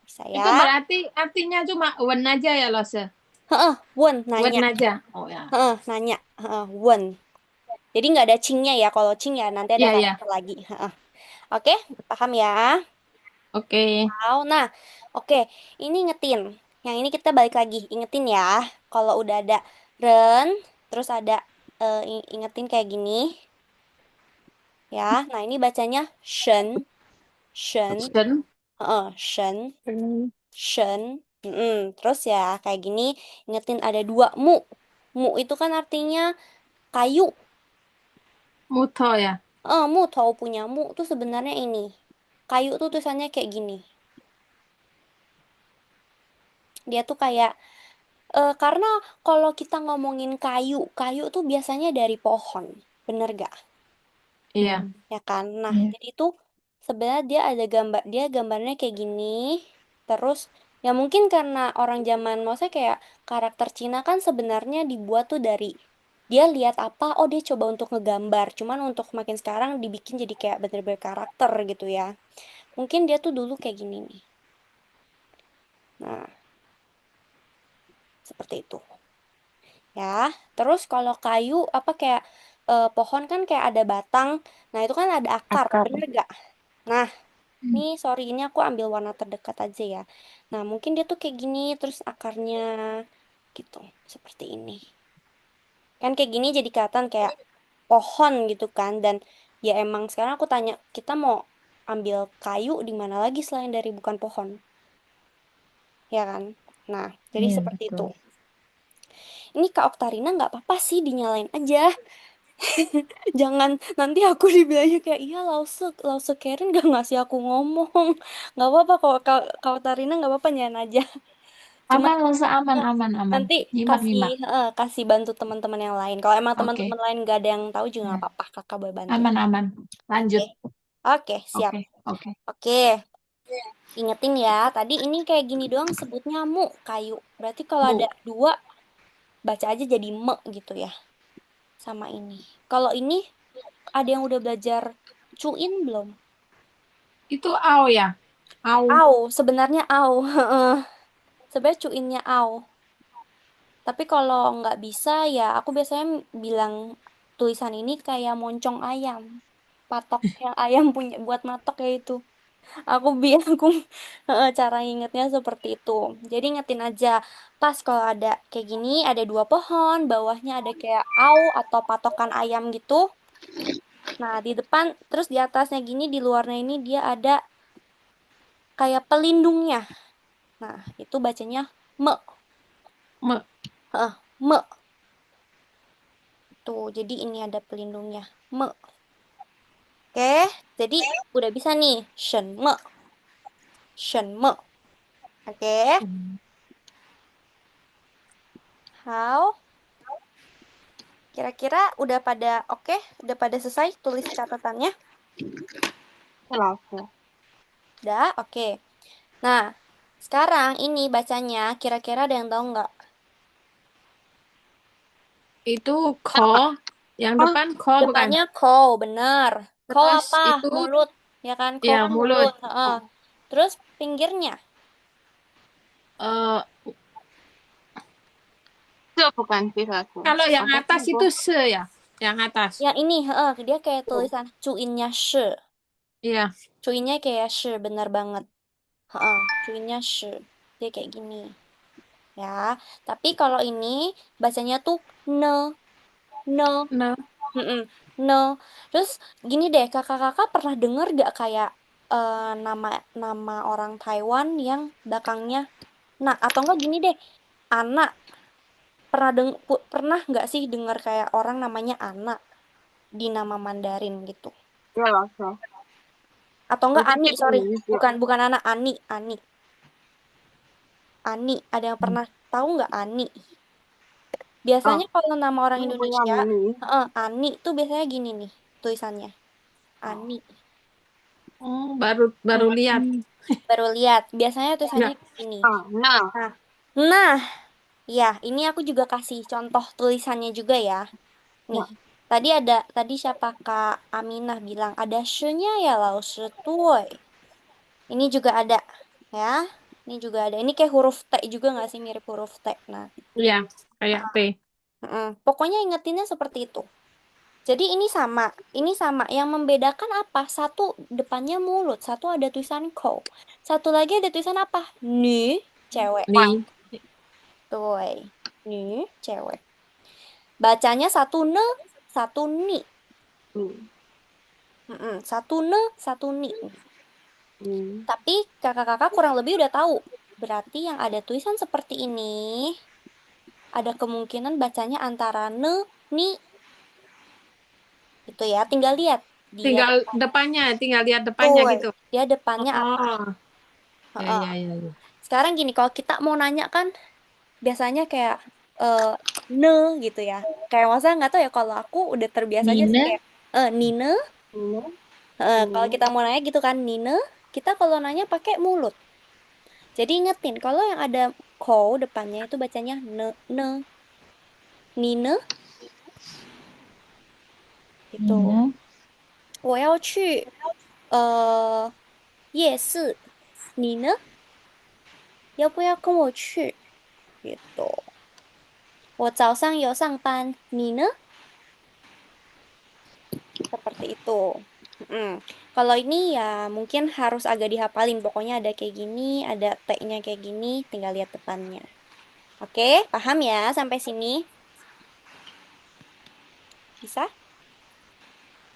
Bisa Itu ya? berarti artinya cuma wen aja ya, Losa? Heeh, wen Wen nanya. aja. Oh ya. Heeh, nanya. Heeh, wen. Jadi nggak ada cingnya ya. Kalau cing ya nanti ada Iya, iya. karakter lagi. Heeh. Oke, paham ya? Oke. Nah, oke. Ini ingetin. Yang ini kita balik lagi. Ingetin ya. Kalau udah ada ren, terus ada ingetin kayak gini. Ya, nah ini bacanya shen, shen, Action. shen, Hmm, shen. Terus ya kayak gini, ingetin ada dua mu. Mu itu kan artinya kayu. Muto ya. Mu tahu punya mu tuh sebenarnya ini. Kayu tuh tulisannya kayak gini. Dia tuh kayak karena kalau kita ngomongin kayu, kayu tuh biasanya dari pohon. Bener gak? Iya. Ya kan? Nah, ya. jadi itu sebenarnya dia gambarnya kayak gini. Terus ya mungkin karena orang zaman maksudnya kayak karakter Cina kan sebenarnya dibuat tuh dari dia lihat apa, oh dia coba untuk ngegambar. Cuman untuk makin sekarang dibikin jadi kayak bener-bener karakter gitu ya. Mungkin dia tuh dulu kayak gini nih. Nah, seperti itu. Ya, terus kalau kayu apa kayak pohon kan kayak ada batang. Nah, itu kan ada akar, Akar. bener gak? Nah, Hmm. nih, sorry, ini aku ambil warna terdekat aja ya. Nah, mungkin dia tuh kayak gini, terus akarnya gitu, seperti ini. Kan kayak gini jadi kelihatan kayak pohon gitu kan. Dan ya emang sekarang aku tanya, kita mau ambil kayu di mana lagi selain dari bukan pohon, ya kan? Nah, jadi Iya, seperti itu. betul. Ini Kak Oktarina nggak apa-apa sih, dinyalain aja. Jangan nanti aku dibilangnya kayak iya Lause Karen gak ngasih aku ngomong. Nggak apa-apa kok Kak Oktarina nggak apa-apa nyanyi aja. Cuma Aman, Rosa, aman, aman, aman. nanti Nyimak, kasih nyimak. kasih bantu teman-teman yang lain. Kalau emang Oke. teman-teman lain gak ada yang tahu juga nggak Ya. apa-apa, kakak boleh bantu. Aman, aman. Oke, Lanjut. oke, siap. Oke, oke. Oke, ingetin ya. Tadi ini kayak gini doang sebutnya mu kayu. Berarti kalau ada Bu. dua baca aja jadi me gitu ya. Sama ini. Kalau ini ada yang udah belajar cuin belum? Itu au ya. Au. Au, sebenarnya au. Sebenarnya cuinnya au. Tapi kalau nggak bisa ya aku biasanya bilang tulisan ini kayak moncong ayam. Patok yang ayam punya buat matok ya itu. Aku biar aku cara ingetnya seperti itu. Jadi ingetin aja pas kalau ada kayak gini ada dua pohon, bawahnya ada kayak au atau patokan ayam gitu. Nah, di depan terus di atasnya gini di luarnya ini dia ada kayak pelindungnya. Nah, itu bacanya me. Me. Me. Tuh, jadi ini ada pelindungnya. Me. Oke, jadi udah bisa nih. Shen me. Shen me. Oke. How? Kira-kira udah pada oke? Udah pada selesai tulis catatannya? Selesai. Udah, oke. Nah, sekarang ini bacanya kira-kira ada yang tahu nggak? Itu ko. Yang Oh, depan ko bukan. Depannya cow, bener. Cow Terus apa? itu Mulut. Ya kan? Cow ya kan mulut. mulut. Heeh. Terus pinggirnya. Eh, itu bukan sih satu. kalau yang Apa sih atas itu? itu se ya. Yang atas. Yang ini, heeh, dia kayak tulisan cuinnya she. Iya. Cuinnya kayak she, bener banget. Heeh, cuinnya she. Dia kayak gini. Ya, tapi kalau ini bacanya tuh ne, ne, Nah, mm ne. Terus gini deh, kakak-kakak pernah denger gak kayak nama nama orang Taiwan yang belakangnya nah atau enggak gini deh, anak pernah nggak sih dengar kayak orang namanya anak di nama Mandarin gitu? Ya loh. Atau enggak Ani, Positif sorry, ini sih. bukan anak Ani. Ada yang pernah tahu nggak Ani? Oh, Biasanya kalau nama orang ini punya Indonesia, ini. Ani tuh biasanya gini nih tulisannya. Oh, Ani. oh, baru baru lihat. Hmm. Baru lihat. Biasanya tulisannya Ya. gini. oh, nah, Nah, nah, ya ini aku juga kasih contoh tulisannya juga ya. Nih, ya. tadi siapa Kak Aminah bilang ada sh-nya ya lao shi tuoi. Ini juga ada ya. Ini juga ada. Ini kayak huruf T juga nggak sih mirip huruf T. Nah, Iya, kayak T. pokoknya ingetinnya seperti itu. Jadi ini sama. Ini sama. Yang membedakan apa? Satu depannya mulut, satu ada tulisan ko. Satu lagi ada tulisan apa? Ni, cewek. Nih. Tuoi. Ni, cewek. Bacanya satu ne, satu ni. Hmm. Satu ne, satu ni. Hmm. Tapi kakak-kakak kurang lebih udah tahu. Berarti yang ada tulisan seperti ini, ada kemungkinan bacanya antara ne, ni. Gitu ya, tinggal lihat. Dia, Tinggal lihat depannya tuh, gitu. dia depannya apa. Oh, ya, Heeh. ya, ya, ya. Sekarang gini, kalau kita mau nanya kan, biasanya kayak ne gitu ya. Kayak masa nggak tahu ya, kalau aku udah terbiasa aja sih Nina, kayak Nina, Ini. Kalau kita mau nanya gitu kan, Nine, kita kalau nanya pakai mulut. Jadi ingetin, kalau yang ada ko depannya itu bacanya ne, Nine, gitu. 你呢？我要去夜市，你呢？要不要跟我去？gitu. 我早上有上班，你呢？Seperti itu. Mm. Kalau ini ya mungkin harus agak dihafalin. Pokoknya ada kayak gini, ada T-nya kayak gini, tinggal lihat depannya. Oke, paham ya sampai sini? Bisa?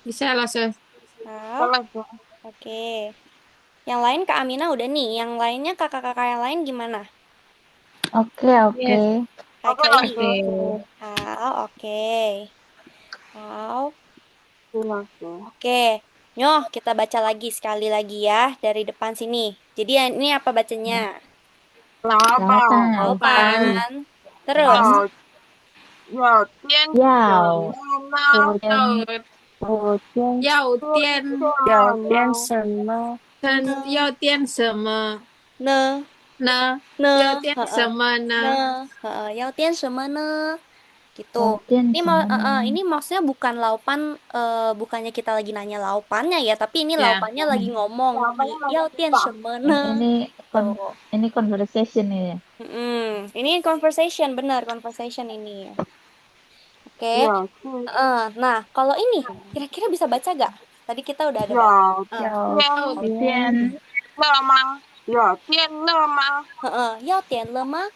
Bisa lah, Sus. Tahu? Boleh tuh. Oke. Yang lain Kak Amina udah nih. Yang lainnya kakak-kakak yang lain gimana? Oke, oke. Yes. Kak Oke lah Kelly. tuh. Oke. Tahu, oke. Tahu. Jelas tuh. Oke. Nyoh, kita baca lagi sekali lagi ya dari depan sini. Jadi ini apa bacanya? Lapang. 老 Pan. 老板. Terus, Pan. 要点什么呢？要我先要点点什么呢？么？要点什么 ne, 呢？要 ne, 点什 heeh, 么呢？ ne, heeh, 要点什么呢? Gitu. 要点 Ini 什 mau, 么呢？ini maksudnya bukan laupan, bukannya kita lagi nanya laupannya ya, tapi ini Ya. laupannya lagi ngomong. Jawabannya masih bisa. 要点什么呢? Ini Tuh. ini conversation ini ya. Ini conversation, benar conversation ini. Oke. 要去 Nah, kalau ini kira-kira bisa baca gak? Tadi kita udah ada baca. 要 Eh, 要点点了吗？要点了吗？ 要点了吗?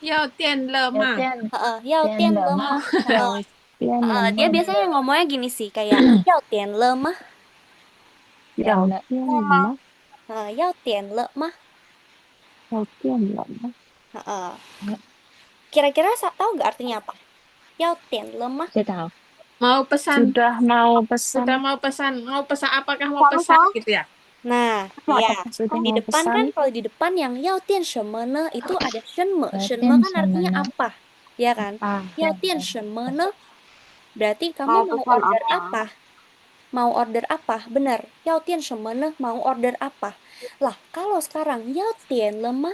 要电了吗？点 要点了吗? 了吗？点了 Dia 吗？ biasanya ngomongnya gini sih, kayak 要点了吗? 要点了吗？要点了吗? 要点了吗？ Kira-kira tahu gak artinya apa? 要点了吗? 知道。 Mau pesan. Sudah mau Sudah pesan. mau pesan. Mau pesan apakah mau Kamu pesan tahu? gitu ya? Nah, ya. Apakah sudah Di mau depan kan, pesan? kalau di depan yang 要点什么呢, itu ada 什么. 要 什么 点 kan 什么 artinya 呢？ apa? Ya kan? 啊，对对对。 要点什么呢? Berarti kamu Mau mau pesan order apa? apa? Mau order apa? Benar. 要点什么呢? Mau order apa? Lah, kalau sekarang 要点了吗?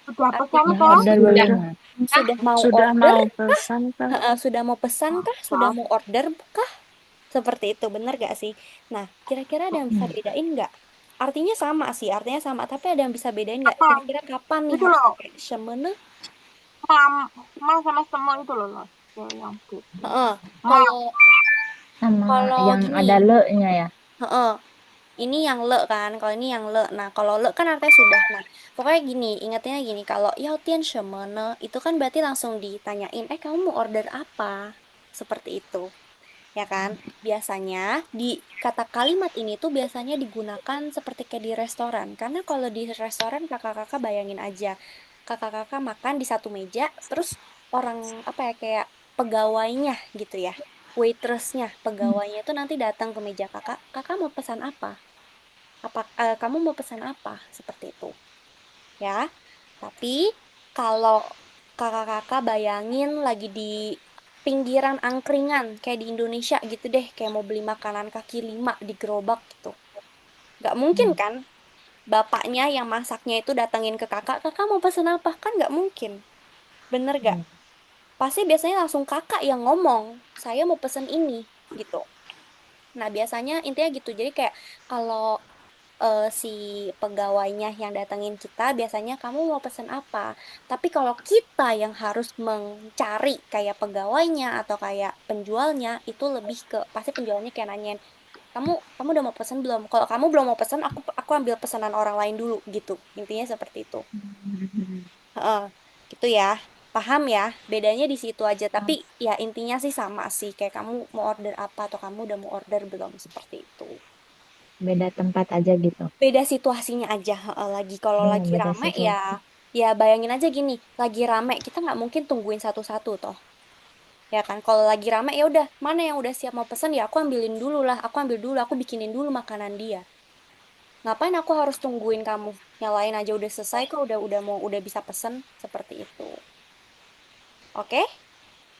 Sudah pesan Artinya Yang kok? order Sudah. belum? Ah? sudah mau Sudah order? mau pesan kah? Sudah mau pesan kah? Sudah Maaf. mau order kah? Seperti itu, benar gak sih? Nah, kira-kira ada yang bisa bedain nggak? Artinya sama sih, artinya sama. Tapi ada yang bisa bedain nggak? Apa? Kira-kira kapan nih Itu harus loh. pakai 什么呢? Mam sama semua itu loh. Loh. Yang gitu. Heeh. Mau Sama Kalau yang gini, ada le-nya ya. heeh. Ini yang le kan, kalau ini yang le. Nah, kalau le kan artinya sudah. Nah, pokoknya gini, ingatnya gini, kalau 要点什么呢, itu kan berarti langsung ditanyain, kamu mau order apa? Seperti itu. Ya kan? Biasanya di kata kalimat ini tuh biasanya digunakan seperti kayak di restoran. Karena kalau di restoran kakak-kakak bayangin aja, kakak-kakak makan di satu meja, terus orang apa ya kayak pegawainya gitu ya, waitressnya, pegawainya itu nanti datang ke meja kakak, kakak mau pesan apa? Kamu mau pesan apa? Seperti itu, ya. Tapi kalau kakak-kakak bayangin lagi di pinggiran angkringan kayak di Indonesia gitu deh, kayak mau beli makanan kaki lima di gerobak gitu. Nggak mungkin kan bapaknya yang masaknya itu datengin ke kakak, kakak mau pesan apa? Kan nggak mungkin. Bener gak? Pasti biasanya langsung kakak yang ngomong, saya mau pesen ini gitu. Nah, biasanya intinya gitu. Jadi kayak kalau si pegawainya yang datengin kita, biasanya kamu mau pesen apa. Tapi kalau kita yang harus mencari kayak pegawainya atau kayak penjualnya, itu lebih ke pasti penjualnya kayak nanyain, kamu udah mau pesen belum? Kalau kamu belum mau pesen, aku ambil pesanan orang lain dulu gitu. Intinya seperti itu. Heeh, gitu ya. Paham ya? Bedanya di situ aja. Tapi ya intinya sih sama sih. Kayak kamu mau order apa atau kamu udah mau order belum, seperti itu. Beda tempat aja gitu. Beda situasinya aja. Lagi kalau Oh, lagi beda rame ya, situasi. ya bayangin aja gini, lagi rame kita nggak mungkin tungguin satu-satu toh, ya kan? Kalau lagi rame ya udah, mana yang udah siap mau pesen ya aku ambilin dulu lah, aku ambil dulu, aku bikinin dulu makanan dia. Ngapain aku harus tungguin kamu? Yang lain aja udah selesai kok, udah bisa pesen, seperti itu. Oke,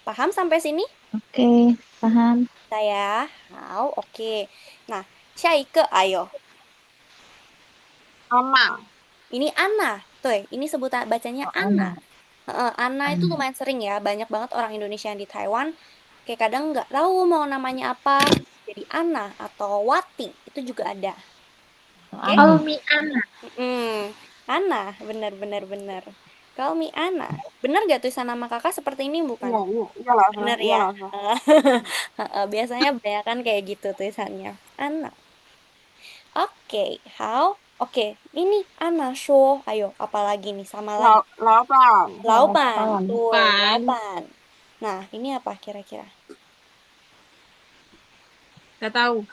paham sampai sini? Oke. Paham. Saya, how, oke. Nah, 下一个, ayo. Ana. Ini Ana, tuh, ini sebutan bacanya Oh, Ana. Ana. Ana itu Ana. lumayan sering ya, banyak banget orang Indonesia yang di Taiwan. Kayak kadang nggak tahu mau namanya apa, jadi Ana atau Wati itu juga ada. Oh, Oke? Call Ana. me Anna. Ana, benar benar benar. Call me Ana. Benar gak tulisan nama kakak seperti ini bukan? Iya, iya, iyalah, Bener ya. iyalah. Biasanya banyak kan kayak gitu tulisannya. Ana. Oke, how? Oke, ini Ana show. Ayo, apalagi nih sama lagi. Laupan. Laupan, Laupan. tuh, Pan. laupan. Nah, ini apa kira-kira? Gak tahu.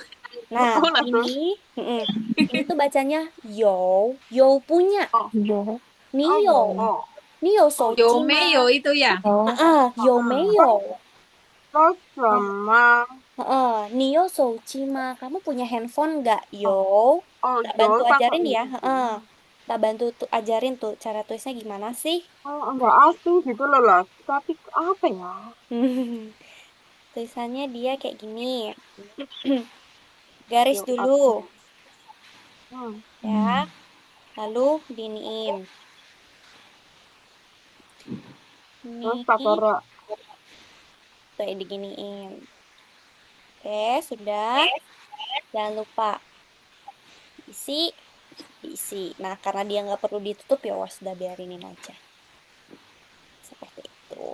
Nah, Mana tuh? ini tuh bacanya yo, yo punya. Oh, Yo. oh, Ni yo. yo, Oh, ni yo oh, Yo soji ma. Meyo itu ya. Yo. Yo me oh. yo. Terus sama, Ni yo soji ma. Kamu punya handphone nggak? Yo. oh, Tak yo bantu pakai ajarin ya. itu sih. Tak bantu tuh ajarin tuh cara tulisnya gimana sih? Oh, enggak asing gitu loh, lah. Tapi apa ya? Tulisannya dia kayak gini. Garis Yo, apa? dulu, Hmm. ya. Lalu diniin. Terus Nih, pakai re. tuh diginiin. Oke, sudah. Jangan lupa isi, diisi. Nah, karena dia nggak perlu ditutup ya, wah sudah biarinin aja. Seperti itu.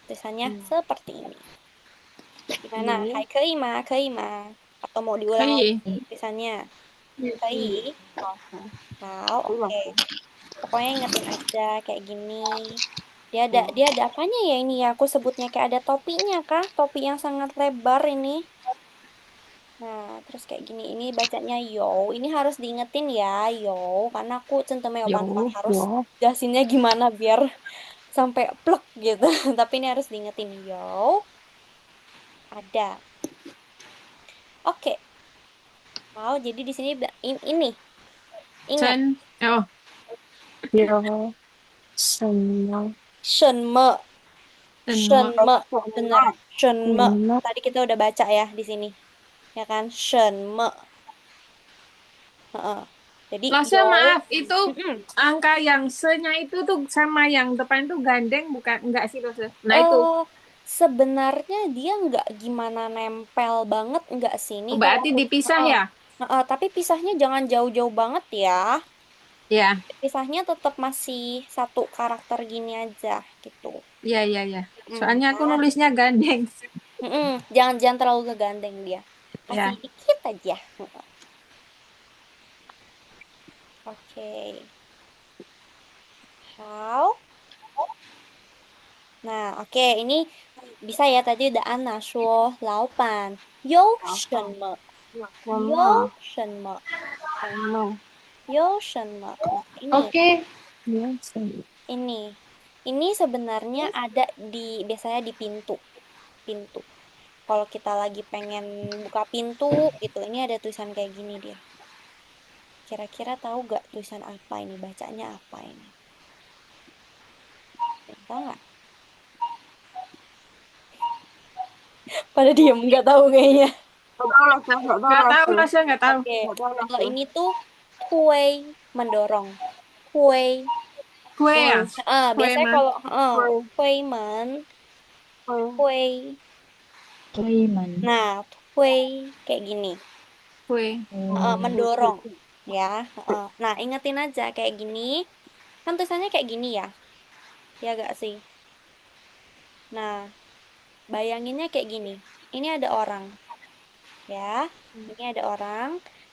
Tulisannya seperti ini. Gimana? Hai kei ma, kei ma. Atau mau diulang lagi Hai. tulisannya? Kei. Tahu, Iya. oke. Pokoknya ingetin aja kayak gini. Dia ada apanya ya ini ya? Aku sebutnya kayak ada topinya kah? Topi yang sangat lebar ini. Nah, terus kayak gini. Ini bacanya yo. Ini harus diingetin ya, yo. Karena aku centemnya opan Yo. harus Yo. jelasinnya gimana biar sampai plek gitu. Tapi ini harus diingetin yo. Ada. Oke. Mau jadi di sini ini. Ingat. Chen. Oh. Yo. Semua. Shenme. Chen. Shenme. Bener. Shenme. Semua. Tadi kita udah baca ya di sini. Ya kan? Shenme. Heeh. Jadi Losnya yo. maaf, itu Mm-mm. angka yang se-nya itu tuh sama yang depan itu gandeng bukan enggak sih Lose? Nah itu eh Sebenarnya dia nggak gimana nempel banget nggak sih ini kalau berarti dipisah Heeh. ya? Tapi pisahnya jangan jauh-jauh banget ya. Ya, Pisahnya tetap masih satu karakter gini aja gitu. ya, ya, ya. Mm. Soalnya aku Jangan, nulisnya gandeng. jangan terlalu kegandeng dia. Kasih Ya. dikit aja. Oke. How? Nah, oke, ini bisa ya tadi udah Ana shuo laupan. Yo Apa? shenme. Ya, Yo sama. shenme. Sama. Yo shenme. Nah, Oke. Yo. Semua. ini. Ini sebenarnya ada biasanya di pintu. Pintu. Kalau kita lagi pengen buka pintu gitu, ini ada tulisan kayak gini dia. Kira-kira tahu gak tulisan apa ini? Bacanya apa ini? Tahu nggak? Pada diem nggak tahu kayaknya. Nggak tahu lah, saya nggak tahu Nggak lah, tahu sih. Lose, nggak tahu. Oke, Nggak tahu lah, kalau sih. ini tuh kue mendorong. Kue. Kue ya? Kue, Kue Biasanya mah. kalau kue, kue men, kue. kue. Kiriman. Nah, kue kayak gini. Kue. Mendorong ya. Nah, ingetin aja kayak gini. Kan tulisannya kayak gini ya. Ya gak sih? Nah, bayanginnya kayak gini. Ini ada orang, ya. Ini ada orang.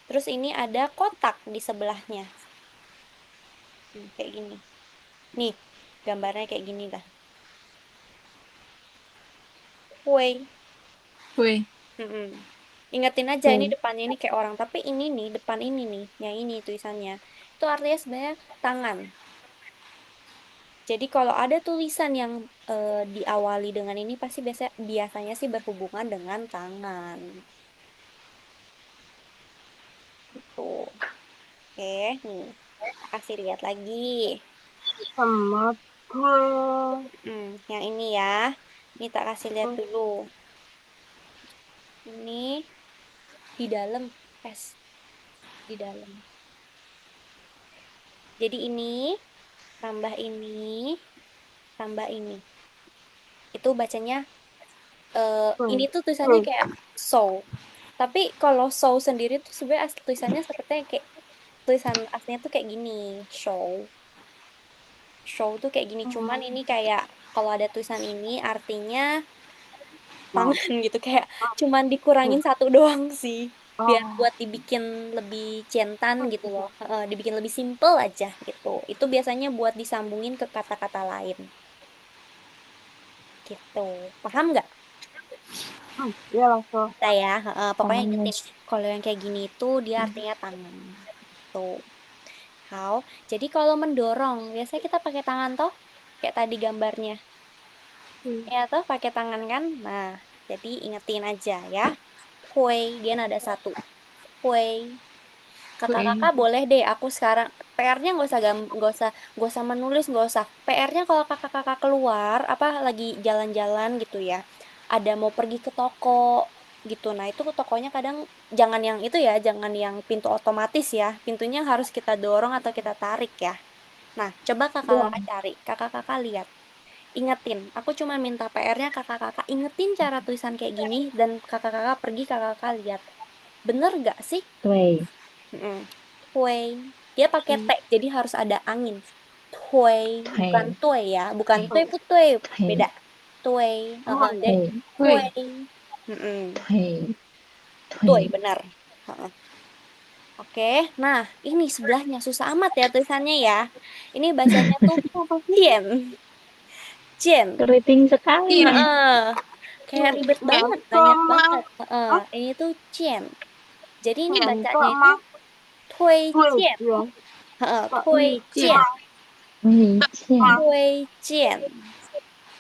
Terus ini ada kotak di sebelahnya. Kayak gini. Nih, gambarnya kayak gini dah. Kue. Kue. Mm-mm. Ingetin aja ini Yo. depannya ini kayak orang, tapi ini nih depan ini nih, yang ini tulisannya. Itu artinya sebenarnya tangan. Jadi kalau ada tulisan yang diawali dengan ini pasti biasanya sih berhubungan dengan tangan. Tuh. Oke, nih. Kasih lihat lagi. Sama kue. Yang ini ya. Ini tak kasih lihat dulu. Ini di dalam S, di dalam. Jadi ini tambah ini. Itu bacanya ini tuh tulisannya kayak show. Tapi kalau show sendiri tuh sebenarnya tulisannya sepertinya kayak tulisan aslinya tuh kayak gini, show. Show tuh kayak gini, cuman ini kayak kalau ada tulisan ini artinya tangan gitu kayak cuman dikurangin satu doang sih. Biar buat dibikin lebih centan gitu loh. Dibikin lebih simple aja gitu. Itu biasanya buat disambungin ke kata-kata lain gitu. Paham nggak? Iya langsung. Kita ya, pokoknya Paham, ingetin Mas. kalau yang kayak gini itu dia artinya tangan. Tuh. How? Jadi kalau mendorong, biasanya kita pakai tangan toh, kayak tadi gambarnya. Ya toh, pakai tangan kan? Nah, jadi ingetin aja ya. Hui, dia nada satu. Hui. Kakak-kakak boleh deh, aku sekarang PR-nya nggak usah menulis, nggak usah. PR-nya kalau kakak-kakak keluar, apa lagi jalan-jalan gitu ya, ada mau pergi ke toko gitu. Nah itu ke tokonya kadang jangan yang itu ya, jangan yang pintu otomatis ya. Pintunya harus kita dorong atau kita tarik ya. Nah coba kakak-kakak cari, kakak-kakak lihat. Ingetin, aku cuma minta PR-nya kakak-kakak ingetin cara tulisan kayak gini dan kakak-kakak pergi kakak-kakak lihat. Bener nggak sih? Tuei. Mm-mm. Tuei. Dia pakai T, jadi harus ada angin. Tuei, bukan Tuei. tuei ya, bukan Tuei. tuei putui, Tuei. beda. Tuei, jadi Tuei. Woi, tuei. Mm-mm. Tuei. Tuei, Tuei. benar. Heeh. Oke, nah ini sebelahnya susah amat ya tulisannya ya. Ini bacanya tuh cien, cien. Keriting sekali Cien. nih. Heeh. Kayak ribet banget, banyak Cengkemang. banget. Heeh. Ini tuh cien. Jadi ini bacanya itu Cengkemang. tui Wih, cien. ya. Heeh, Kok tui Cien. cien. Wei, Cien. mang? Tui cien.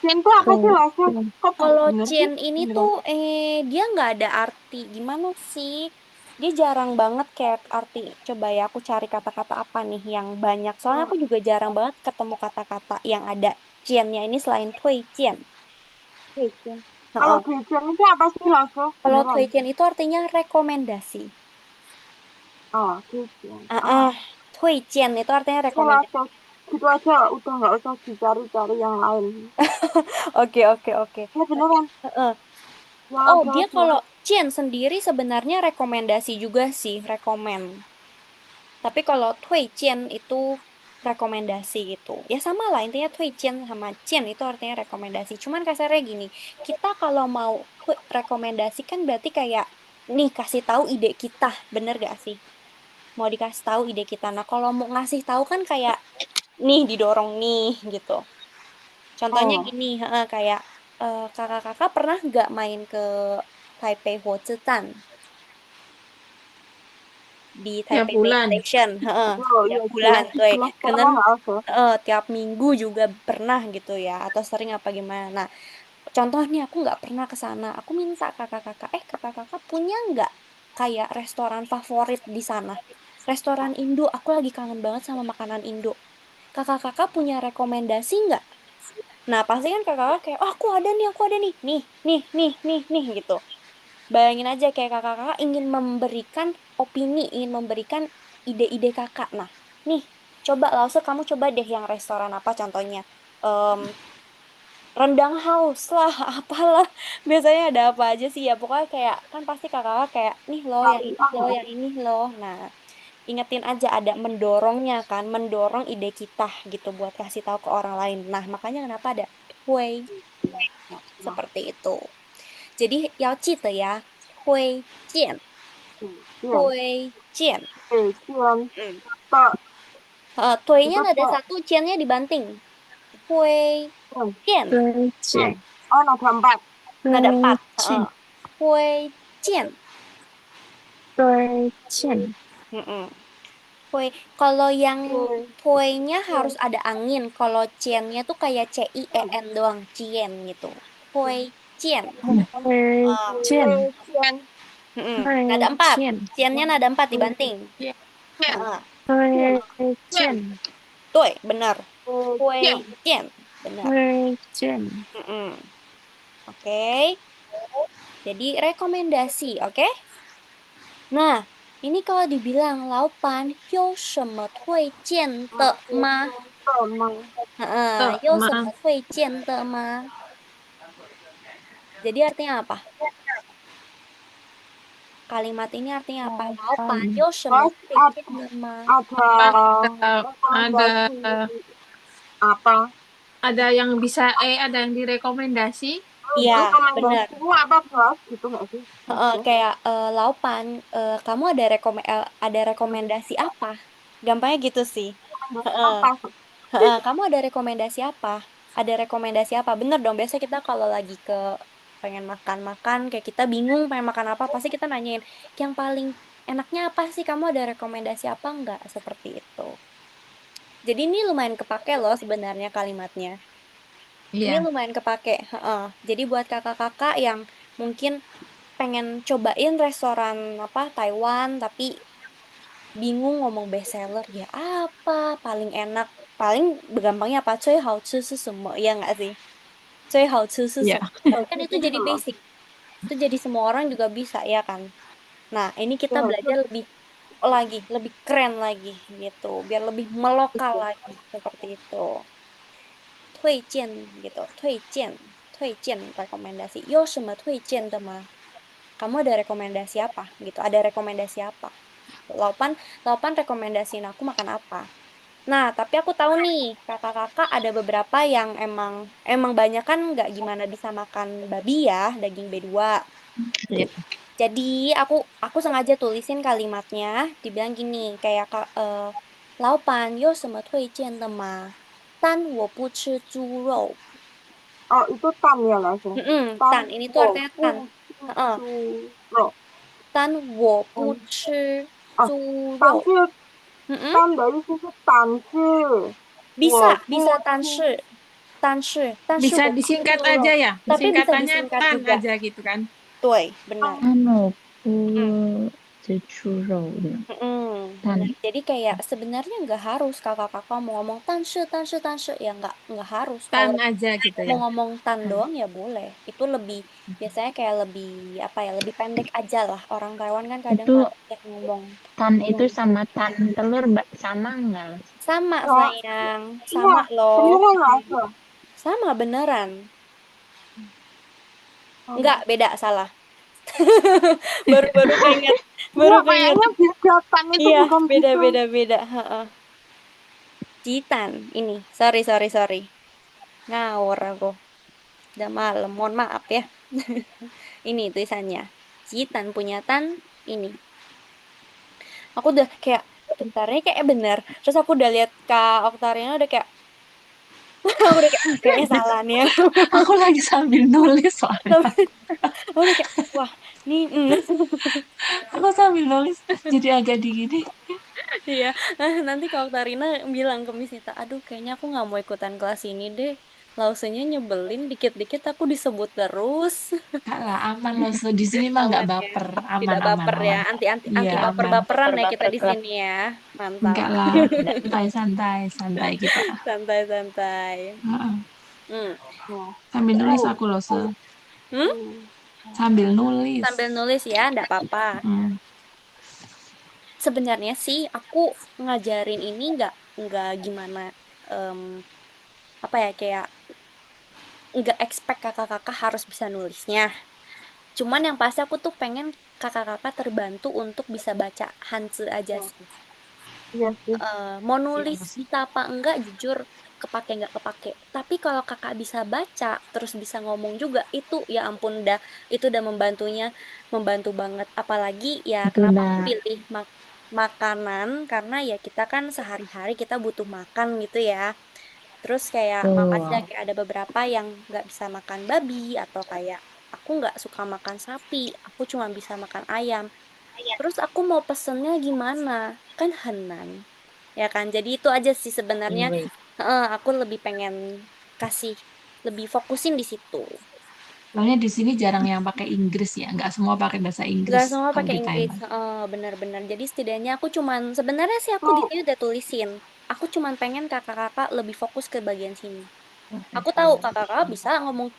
Cien itu apa sih Tuei. langsung? Cien. Kok Kalau bener sih? cien ini tuh Beneran. dia nggak ada arti. Gimana sih? Dia jarang banget kayak arti. Coba ya aku cari kata-kata apa nih yang banyak. Soalnya aku juga jarang banget ketemu kata-kata yang ada ciennya ini selain tui cien. Cien. Kalau Heeh. di Cien itu apa sih langsung? Kalau Beneran. tui cien itu artinya rekomendasi. Oh, Cien. Ah, Oh, tui cien itu artinya itu rekomendasi. langsung. Gitu aja, udah nggak usah dicari-cari yang lain. Oke, oke, oke. Ya beneran. Heeh. Yang Oh, ada dia aja. kalau cien sendiri sebenarnya rekomendasi juga sih, rekomen. Tapi kalau Tui Chien itu rekomendasi gitu. Ya sama lah intinya Tui Chien sama Chien itu artinya rekomendasi. Cuman kasarnya gini, kita kalau mau rekomendasi kan berarti kayak nih kasih tahu ide kita, bener gak sih? Mau dikasih tahu ide kita. Nah, kalau mau ngasih tahu kan kayak nih didorong nih gitu. Contohnya Oh, gini, kayak kakak-kakak pernah nggak main ke Taipei Huozitan di Tiap Taipei Main bulan. Station, oh tiap iya bulan jelas. tuh Jelas karena pernah nggak ada. tiap minggu juga pernah gitu ya atau sering apa gimana. Nah, contohnya aku nggak pernah ke sana. Aku minta kakak-kakak, kakak-kakak punya nggak kayak restoran favorit di sana? Restoran Indo, aku lagi kangen banget sama makanan Indo. Kakak-kakak punya rekomendasi nggak? Nah, pasti kan kakak-kakak kayak, oh aku ada nih, nih gitu. Bayangin aja kayak kakak-kakak ingin memberikan opini, ingin memberikan ide-ide kakak. Nah, nih, coba Lause kamu coba deh yang restoran apa contohnya. Em, rendang haus lah, apalah. Biasanya ada apa aja sih ya. Pokoknya kayak, kan pasti kakak-kakak kayak, nih loh, yang Cari ini loh, ah. yang ini loh. Nah, ingetin aja ada mendorongnya kan, mendorong ide kita gitu buat kasih tahu ke orang lain. Nah, makanya kenapa ada way seperti itu. Jadi, Yao tuh ya, Hui Jian. Cien. Hui Jian. Cien. Hmm. Tak. Tuinya Itu nada tak. satu, Jiannya dibanting. Hui Jian. Tuei Cien. Oh, nada empat. Nada Tuei empat. Cien. Hui Jian. Tuei Cien. Mm-mm. Hui. Kalau yang Cien. Hui-nya harus Cien. ada angin. Kalau Jian-nya tuh kayak Cien doang. Cien gitu. Hui Jian. Tuei Ah, Cien. Cien. mm-mm. Nada Tuei empat. Cien. Jiannya nada empat dibanting. Cien. Ah, Tuei Cien. Cien. Tuh, benar. Cien. Hui Jian. Benar. Tuei Cien. Mm-mm. Oke. Jadi rekomendasi, oke? Nah, ini kalau dibilang laupan, 有什么推荐的吗？Tuh, 有什 ma. 么推荐的吗？Jadi artinya apa? Kalimat ini artinya apa? Laupan, 有什么 Terus 推荐的吗？ ada Ada rekomendasi apa? ada yang bisa ada yang direkomendasi. Iya, benar. Rekomendasi itu apa, Bos? Gitu nggak sih? Maksudnya? Kayak laupan, kamu ada rekomendasi apa? Gampangnya gitu sih. Rekomendasi Heeh. apa? Kamu ada rekomendasi apa? Ada rekomendasi apa? Bener dong, biasa kita kalau lagi pengen makan-makan, kayak kita bingung pengen makan apa, pasti kita nanyain, yang paling enaknya apa sih? Kamu ada rekomendasi apa enggak? Seperti itu. Jadi ini lumayan kepake loh sebenarnya kalimatnya. Ini Iya. lumayan kepake. Heeh. Jadi buat kakak-kakak yang mungkin pengen cobain restoran apa Taiwan, tapi bingung ngomong best seller ya apa paling enak, paling gampangnya apa, 最好吃是什么, ya nggak sih? 最好吃是什 Iya. 么? Kan itu jadi basic, itu jadi semua orang juga bisa ya kan. Nah ini kita belajar lebih keren lagi gitu, biar lebih melokal lagi seperti itu. 推荐 gitu, 推荐rekomendasi, 有什么推荐的吗? Kamu ada rekomendasi apa gitu, ada rekomendasi apa? Laupan, Laupan rekomendasiin aku makan apa. Nah, tapi aku tahu nih, kakak-kakak ada beberapa yang emang banyak kan nggak gimana bisa makan babi ya, daging B2. Iya. Jadi aku sengaja tulisin kalimatnya, dibilang gini, kayak Laupan, 有什么推荐的吗? 但我不吃猪肉. Oh, itu tan ya, Mas? Tan, Tan, ini tuh wo, artinya pu, tan. chu, Heeh, chu, ro. 但我不 Hmm. 吃 Ah, 猪 tan 肉. 是 Mm-mm. tan dari sisi tan shi. Bisa, Wo, pu, bisa chu. 但是 Bisa 我不吃 disingkat 猪 aja 肉. ya. Tapi bisa Singkatannya disingkat tan juga. aja gitu kan. 对, benar. Anu, Mm.吃猪肉的，Benar. 但 Jadi kayak sebenarnya nggak harus kakak-kakak mau ngomong tansu ya nggak harus. Tan Kalau aja gitu mau ya. ngomong tan Hmm. doang ya boleh. Itu biasanya kayak lebih apa ya, lebih pendek aja lah. Orang Taiwan kan kadang itu ya ngomong. tan itu Hmm. sama tan telur sama nggak? Sama Ya, sayang, iya, sama loh. beneran nggak ada. Sama beneran. Nggak, Oh. beda, salah. Baru keinget, Iya, baru keinget. kayaknya beda. Tan itu Iya, bukan gitu. beda. Heeh. Jitan ini. Sorry. Ngawur aku. Udah malam, mohon maaf ya. Ini tulisannya. Jitan punya tan ini. Aku udah kayak bentarnya kayak bener. Terus aku udah lihat Kak Oktarina udah kayak aku udah kayak kayaknya salah nih ya. Aku lagi sambil nulis soalnya. Tapi aku udah kayak wah, nih Aku sambil nulis jadi agak gini. iya, nanti kalau Tarina bilang ke Miss Nita, aduh kayaknya aku nggak mau ikutan kelas ini deh. Lausenya nyebelin, dikit-dikit aku disebut terus. Enggak lah, aman loh. So, di sini mah nggak Aman ya. baper. Aman, Tidak aman, baper ya, aman. Iya, anti aman. baper-baperan ya kita di sini ya. Mantap. Enggak lah, santai, santai kita. Santai. Heeh. Hmm. Nah, Sambil nulis itu. aku loh, Hmm? Hmm. sambil nulis. Sambil nulis ya, enggak apa-apa. Hmm. Sebenarnya sih aku ngajarin ini nggak gimana, em, apa ya, kayak nggak expect kakak-kakak harus bisa nulisnya. Cuman yang pasti aku tuh pengen kakak-kakak terbantu untuk bisa baca Hanzi aja sih. Iya sih. Mau Iya, nulis Mas. bisa apa enggak, jujur kepake nggak kepake. Tapi kalau kakak bisa baca, terus bisa ngomong juga, itu ya ampun itu udah membantu banget. Apalagi ya Itu kenapa udah aku pilih makanan, karena ya kita kan sehari-hari kita butuh makan gitu ya. Terus kayak makanya tuh. kayak ada beberapa yang nggak bisa makan babi atau kayak aku nggak suka makan sapi, aku cuma bisa makan ayam. Terus aku mau pesennya gimana? Kan Henan. Ya kan? Jadi itu aja sih sebenarnya. Anyway, Aku lebih pengen kasih lebih fokusin di situ. Soalnya di sini jarang yang pakai Inggris ya. Nggak semua pakai bahasa Gak Inggris semua kalau pakai di Inggris. Thailand. Bener-bener. Jadi setidaknya aku cuman sebenarnya sih aku di Oh, sini udah tulisin. Aku cuman pengen kakak-kakak lebih fokus ke bagian sini. Aku tahu ada kakak-kakak bisa ngomong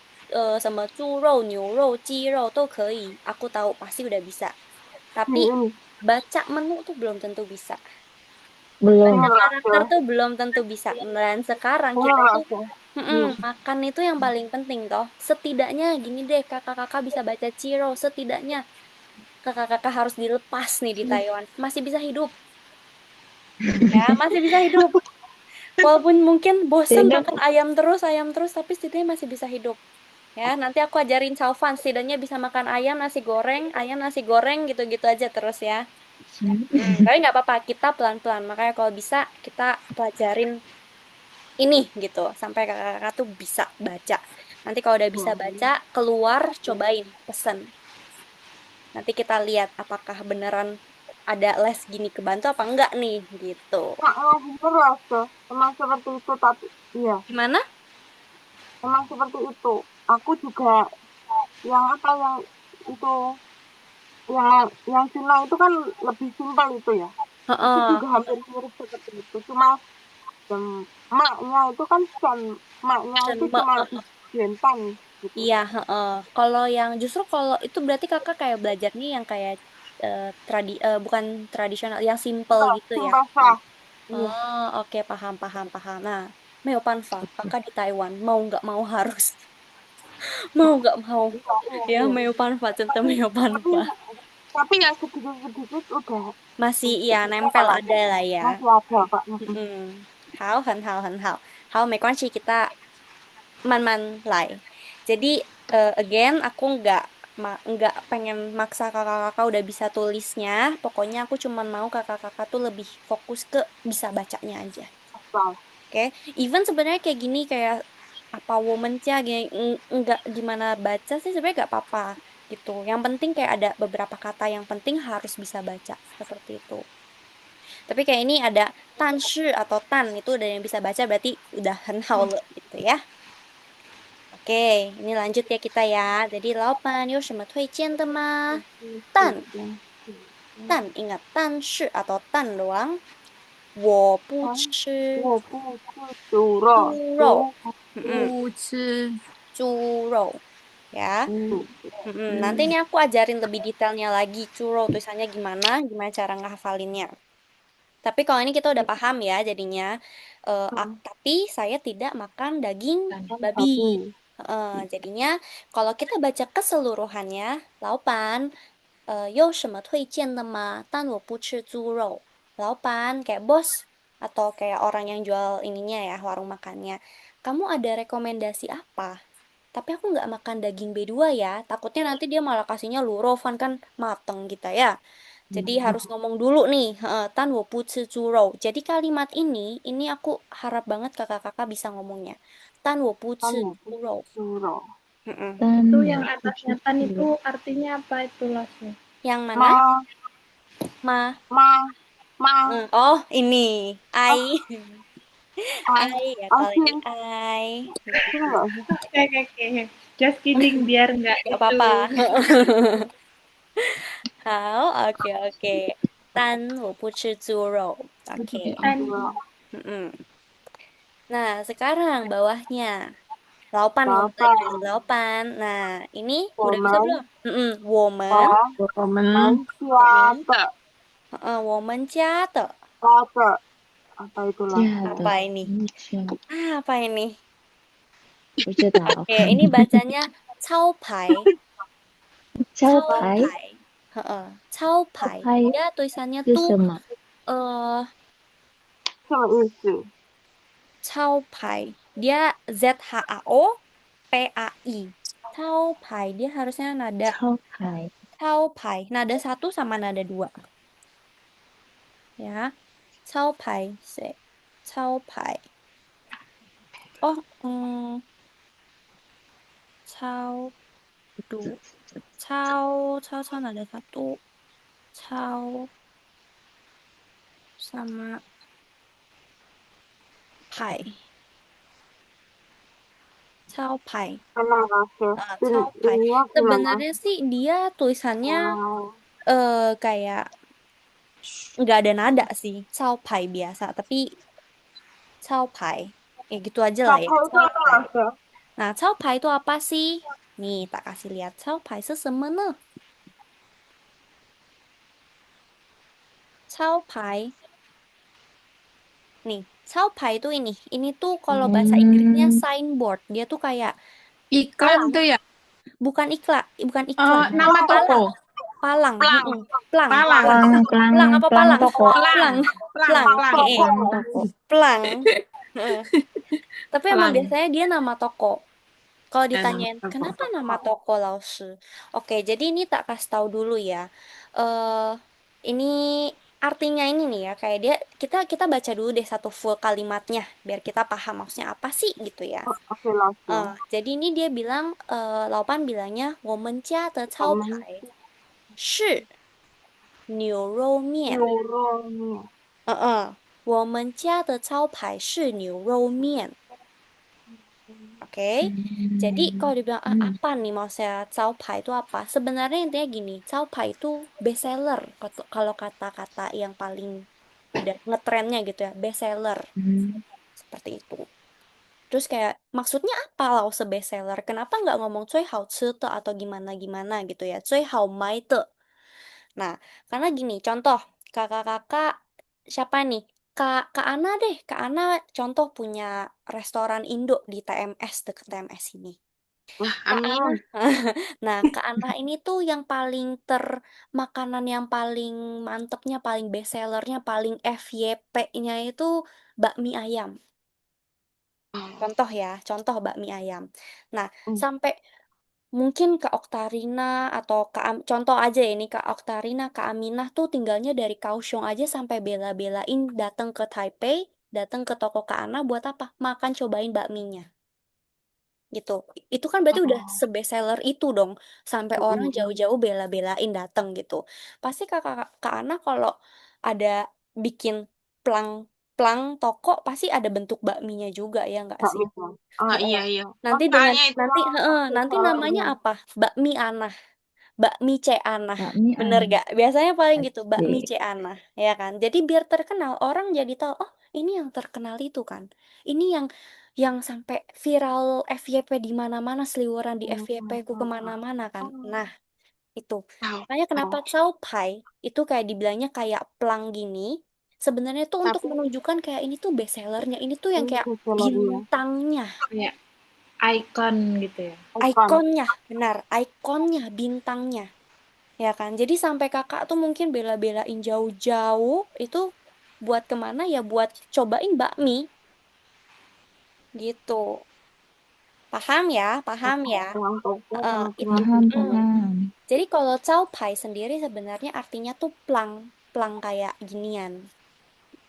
sama 猪肉、牛肉、鸡肉 都可以. Aku tahu pasti udah bisa. Tapi ini baca menu tuh belum tentu bisa. Belum. Baca bener karakter aja tuh belum tentu bisa. Dan sekarang kita bener tuh aja makan itu yang paling penting toh. Setidaknya gini deh, kakak-kakak bisa baca Ciro. Setidaknya kakak-kakak harus dilepas nih di Taiwan. Masih bisa hidup. Ya, masih bisa hidup. Walaupun mungkin bosen Sehingga makan ayam terus, tapi setidaknya masih bisa hidup. Ya, nanti aku ajarin Chaufan, setidaknya bisa makan ayam, nasi goreng, gitu-gitu aja terus ya. Tapi nggak apa-apa, kita pelan-pelan. Makanya kalau bisa, kita pelajarin ini gitu sampai kakak-kakak tuh bisa baca. Nanti kalau udah bisa baca, keluar cobain pesen. Nanti kita lihat apakah beneran ada les gini kebantu apa enggak nih gitu. bener aja emang seperti itu tapi iya Gimana? emang seperti itu aku juga yang apa yang itu yang Cina itu kan lebih simpel itu ya itu Heeh. juga hampir mirip seperti itu cuma maknya itu kan bukan maknya Dan itu cuma Gentan gitu. iya, heeh. Kalau yang justru kalau itu berarti kakak kayak belajarnya yang kayak bukan tradisional, yang simple Nah, gitu ya. simpel fast. Iya, Oh, oke, paham, paham, paham. Nah, Meopanfa, kakak di Taiwan, mau nggak mau harus. Mau nggak mau. iya, iya, Ya, iya. Meopanfa, cinta Tapi, Meopanfa. tapi yang sedikit-sedikit udah Masih, ya, bisa nempel lah. ada lah ya. Masih ada, Pak. Mm-mm. Hao, hen hao, hen hao. Hao, 没关系, kita man-man lai. Jadi, again, aku nggak pengen maksa kakak-kakak udah bisa tulisnya. Pokoknya aku cuma mau kakak-kakak tuh lebih fokus ke bisa bacanya aja. Asal. Oke, even sebenarnya kayak gini kayak apa womannya gini nggak gimana baca sih sebenarnya nggak apa-apa gitu. Yang penting kayak ada beberapa kata yang penting harus bisa baca seperti itu. Tapi kayak ini ada tan shi atau tan itu udah yang bisa baca berarti udah hen hao le gitu ya. Oke, ini lanjut ya kita ya. Jadi 老板有什么推荐的吗? Tan, tan ingat tan shi atau tan doang. 我不吃我不吃猪肉，猪肉。猪嗯，不吃猪肉ya.猪，Nanti ini aku ajarin lebih detailnya lagi churro tulisannya gimana, gimana cara ngehafalinnya. Tapi kalau ini kita udah paham ya jadinya. Tapi saya tidak makan daging kan babi. babi. Jadinya kalau kita baca keseluruhannya, 老板有什么推荐的吗？但我不吃猪肉。老板 kayak bos atau kayak orang yang jual ininya ya, warung makannya. Kamu ada rekomendasi apa? Tapi aku nggak makan daging B2 ya. Takutnya nanti dia malah kasihnya lurofan kan mateng gitu ya. Jadi harus ngomong dulu nih, tan wo pu ci zhurou. Jadi kalimat ini aku harap banget kakak-kakak bisa ngomongnya. Tan wo pu Kan ci ya, zhurou.猪肉。Mm-mm. itu tan yang wa atasnya pucuk tan itu dulu. artinya apa itu Lasnya? Yang mana? Ma, Ma. ma, ma, Oh, ini. ah, Ai. ah, Ai ya kalau ini asin, ai. asin nggak sih? Oke, oke, oke. Just kidding biar nggak Gak itu. apa-apa. Hao, oke oke. Tan wo pu ci zhurou. Oke. Tan Mm-mm. Nah, sekarang bawahnya. 老板 ngomong lagi. Delapan, 老板. Nah, ini udah bisa woman, belum? Woman. ya, woman Mm-mm. manusia, 我们家的. ada, apa itulah? 家 Apa 的 ini? 不吃，Apa ini? 不知道。Oke, ini bacanya 超牌. 招牌， Caupai. Heeh, caupai. 招牌 Dia tulisannya 是 tuh 什么？ eh 什么意思？caupai. Dia ZHAOPAI. Caupai. Dia harusnya nada 招牌， caupai. Nada satu sama nada dua. Ya. Caupai. Caupai. Oh, cau du. Cau nada satu. Cau sama pai. Caupai. Tenang aja. Caupai. Ininya gimana? Sebenarnya sih dia tulisannya Oh, kayak nggak ada nada sih. Caupai biasa, tapi caupai. Ya gitu aja lah ya. Sampai itu apa Caupai. aja? Nah, cao pai itu apa sih? Nih, tak kasih lihat. Cao pai itu semana? Cao pai. Nih, cao pai itu ini. Ini tuh kalau bahasa Inggrisnya Hmm, signboard. Dia tuh kayak Iklan palang. tuh ya. Bukan iklan, bukan iklan. Nama toko. Palang. Palang. Plang, Plang. Palang. plang, plang, Plang apa plang palang? toko. Pelang. Plang. Pelang. Plang. Pelang. Heeh. Plang toko. Plang. Heeh. Tapi emang Pelang. biasanya dia nama toko. Kalau Ya, nama ditanyain toko. kenapa nama toko Laoshi? Oke, jadi ini tak kasih tahu dulu ya. eh ini artinya ini nih ya, kayak dia kita kita baca dulu deh satu full kalimatnya biar kita paham maksudnya apa sih gitu ya. oke langsung. Jadi ini dia bilang Laupan bilangnya 我们家的招 Komen 牌是牛肉面。Neuronya. 我们家的招牌是牛肉面。Oke, jadi kalau dibilang Hmm. apa nih maksudnya Pai itu apa? Sebenarnya intinya gini, Pai itu best seller kalau kata-kata yang paling udah ngetrennya gitu ya, best seller Hmm. seperti itu. Terus kayak maksudnya apa lao best seller? Kenapa nggak ngomong cuy hao te atau gimana gimana gitu ya? Cuy hao mai te. Nah, karena gini, contoh kakak-kakak siapa nih? Kak Ana deh, Kak Ana contoh punya restoran Indo di TMS deket TMS ini. Wah, Kak Ana. amin. Nah, Kak Ana ini tuh yang paling makanan yang paling mantepnya, paling best sellernya, paling FYP-nya itu bakmi ayam. Oh, Contoh ya, contoh bakmi ayam. Nah, hmm, sampai mungkin Kak Oktarina atau contoh aja ya ini Kak Oktarina, Kak Aminah tuh tinggalnya dari Kaohsiung aja sampai bela-belain datang ke Taipei, datang ke toko Kak Ana buat apa? Makan cobain bakminya. Gitu. Itu kan berarti udah oh, sebest seller itu dong, sampai orang mm. jauh-jauh bela-belain datang gitu. Pasti kakak Kak Ana kalau ada bikin plang plang toko pasti ada bentuk bakminya juga ya nggak Nggak sih? bisa. Ah, Heeh. iya, iya. Oh, Nanti dengan soalnya itu nanti yang heeh, nanti namanya bestsellernya. apa? Bakmi Ana, bakmi C Ana. Bakmi Bener gak? Biasanya paling gitu, bakmi C asik. Ana, ya kan? Jadi biar terkenal, orang jadi tahu, oh ini yang terkenal itu kan. Ini yang sampai viral FYP di mana-mana, seliweran di Hmm, FYP hmm, ku hmm, hmm. kemana-mana kan. Oh, Nah, itu. tahu, Makanya kenapa tahu. Chow Pai itu kayak dibilangnya kayak plang gini. Sebenarnya tuh untuk Tapi menunjukkan kayak ini tuh best sellernya. Ini tuh yang ini kayak bestsellernya. bintangnya, Kayak icon gitu ya. Icon. ikonnya, benar, ikonnya, bintangnya. Ya kan? Jadi sampai kakak tuh mungkin bela-belain jauh-jauh itu buat kemana ya? Buat cobain bakmi gitu. Paham ya? Paham ya? Yang toko sama Itu. dengan Paham, Mm. bestsellernya. paham. Jadi kalau chow pai sendiri sebenarnya artinya tuh plang, plang kayak ginian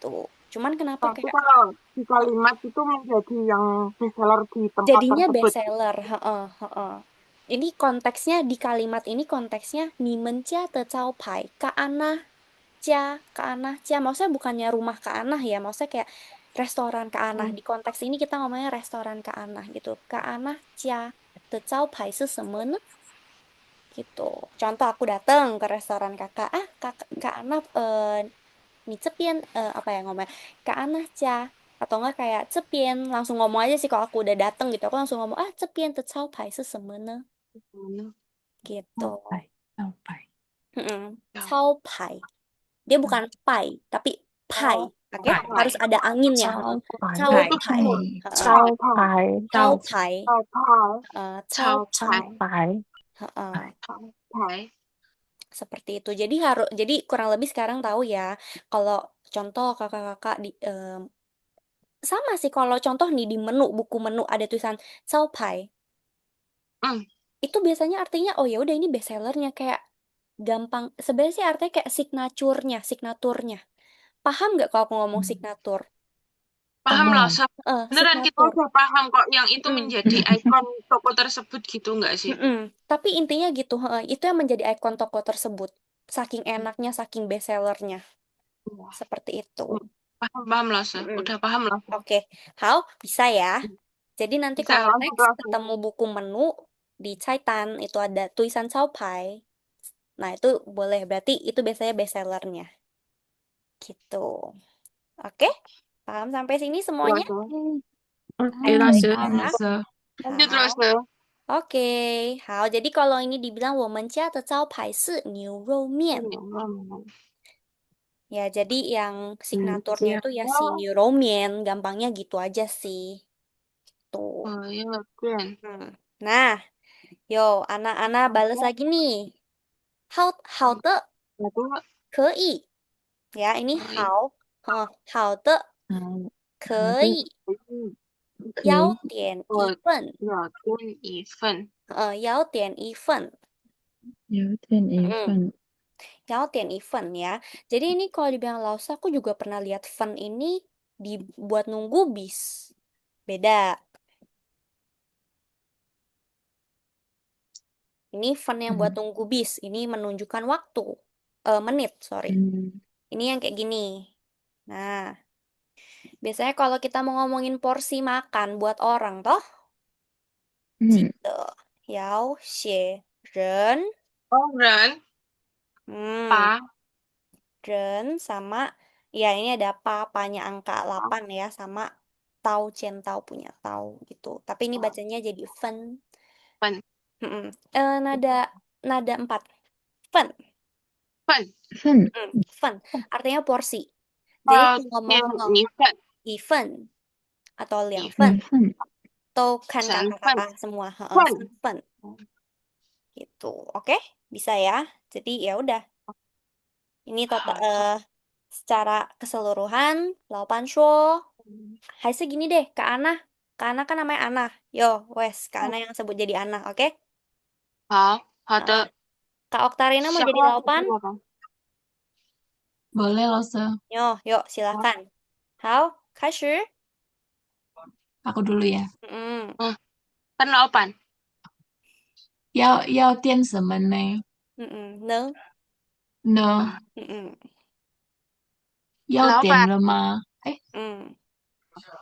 tuh. Cuman kenapa Tapi kayak kalau di kalimat itu menjadi yang bestseller di tempat jadinya best tersebut. seller? Heeh, heeh. Ini konteksnya di kalimat ini konteksnya ni men jia de chow pai ka ana Kak Anah, maksudnya bukannya rumah Kak Anah ya, maksudnya kayak restoran Kak Anah. Hmm, Di konteks ini kita ngomongnya restoran Kak Anah gitu. Kak Anah, de cao pai是什么呢? Gitu. Contoh aku datang ke restoran kakak, Kak Anah, ni cepian, apa ya ngomongnya, Kak Anah, atau enggak kayak cepian, langsung ngomong aja sih kalau aku udah dateng gitu, aku langsung ngomong, cepian de cao pai 是什么呢? Gitu. Sampai. Sampai. Mm-mm. ya. Cao pai. Dia bukan pai, tapi pai. Oh, Oke, pai. harus ada anginnya. Cao Cao Oh, itu pai. semut. pai. Heeh. Cao Pai. pai. Cao Tahu. pai. Pai. Pai. Cao Cao pai. Cao pai. Heeh. Pai. Pai. Seperti itu. Jadi kurang lebih sekarang tahu ya. Kalau contoh kakak-kakak sama sih kalau contoh nih di menu buku menu ada tulisan Cao pai. Hmm, Itu biasanya artinya oh ya udah ini best sellernya kayak gampang. Sebenarnya sih artinya kayak signaturnya. Paham nggak kalau aku ngomong signatur? paham lah. Paham. Beneran kita Signatur. udah paham kok yang itu Mm. menjadi ikon toko tersebut gitu nggak sih? Mm-mm. Tapi intinya gitu, itu yang menjadi ikon toko tersebut. Saking enaknya, saking best sellernya. Iya. Seperti itu. Paham, paham lah, Sa. Mm-mm. Udah paham lah. Sa. Oke, how? Bisa ya. Jadi nanti Bisa kalau langsung next langsung. ketemu buku menu di Caitan, itu ada tulisan Pai. Nah, itu boleh. Berarti itu biasanya best sellernya. Gitu. Oke? Paham sampai sini Ya, semuanya? Sa. Oke, Oke, lanjut. Paham. ya. Lanjut. lanjut Hao. Rose. Oke, hao. Jadi kalau ini dibilang 我们家的招牌是牛肉面. Ya, jadi yang signaturnya itu ya si 牛肉面. Gampangnya gitu aja sih. Tuh. 我要店 Nah, yo, anak-anak balas lagi nih. 好的，可以. Ya, ini 可以 hao. 好的，可以。要点一份。要点一份。要点一份。要点一份 ya. Jadi ini kalau dibilang Lausa, aku juga pernah lihat fun ini dibuat nunggu bis. Beda. Ini fun yang buat nunggu bis. Ini menunjukkan waktu. Menit, sorry. Ini yang kayak gini. Nah, biasanya kalau kita mau ngomongin porsi makan buat orang, toh? 记得要写人，人 hmm, 把 人sama, ya ini ada papanya angka 8 ya, sama tau centau punya tau gitu. Tapi ini bacanya jadi fen. 份 Nada nada 4. Fen. 份 Fen. Artinya porsi. Jadi 要 kalau 点 ngomong 一份 even atau 一 liang 份 fen atau kan 三份 kakak-kakak semua, 份 fen gitu. Oke, bisa ya. Jadi ya udah. Ini total 好的 secara keseluruhan, 老板说 Hai segini deh, Kak Ana. Kak Ana kan namanya Ana. Yo, wes, Kak Ana yang sebut jadi Ana, oke? 好好 Heeh. 的 Kak Oktarina mau jadi siapa laupan? Boleh Lose. Yo, yuk, silakan. Hao, 开始. Aku dulu ya. 嗯 kan 老板要点什么呢？能，呢？嗯要老板点了吗？哎，嗯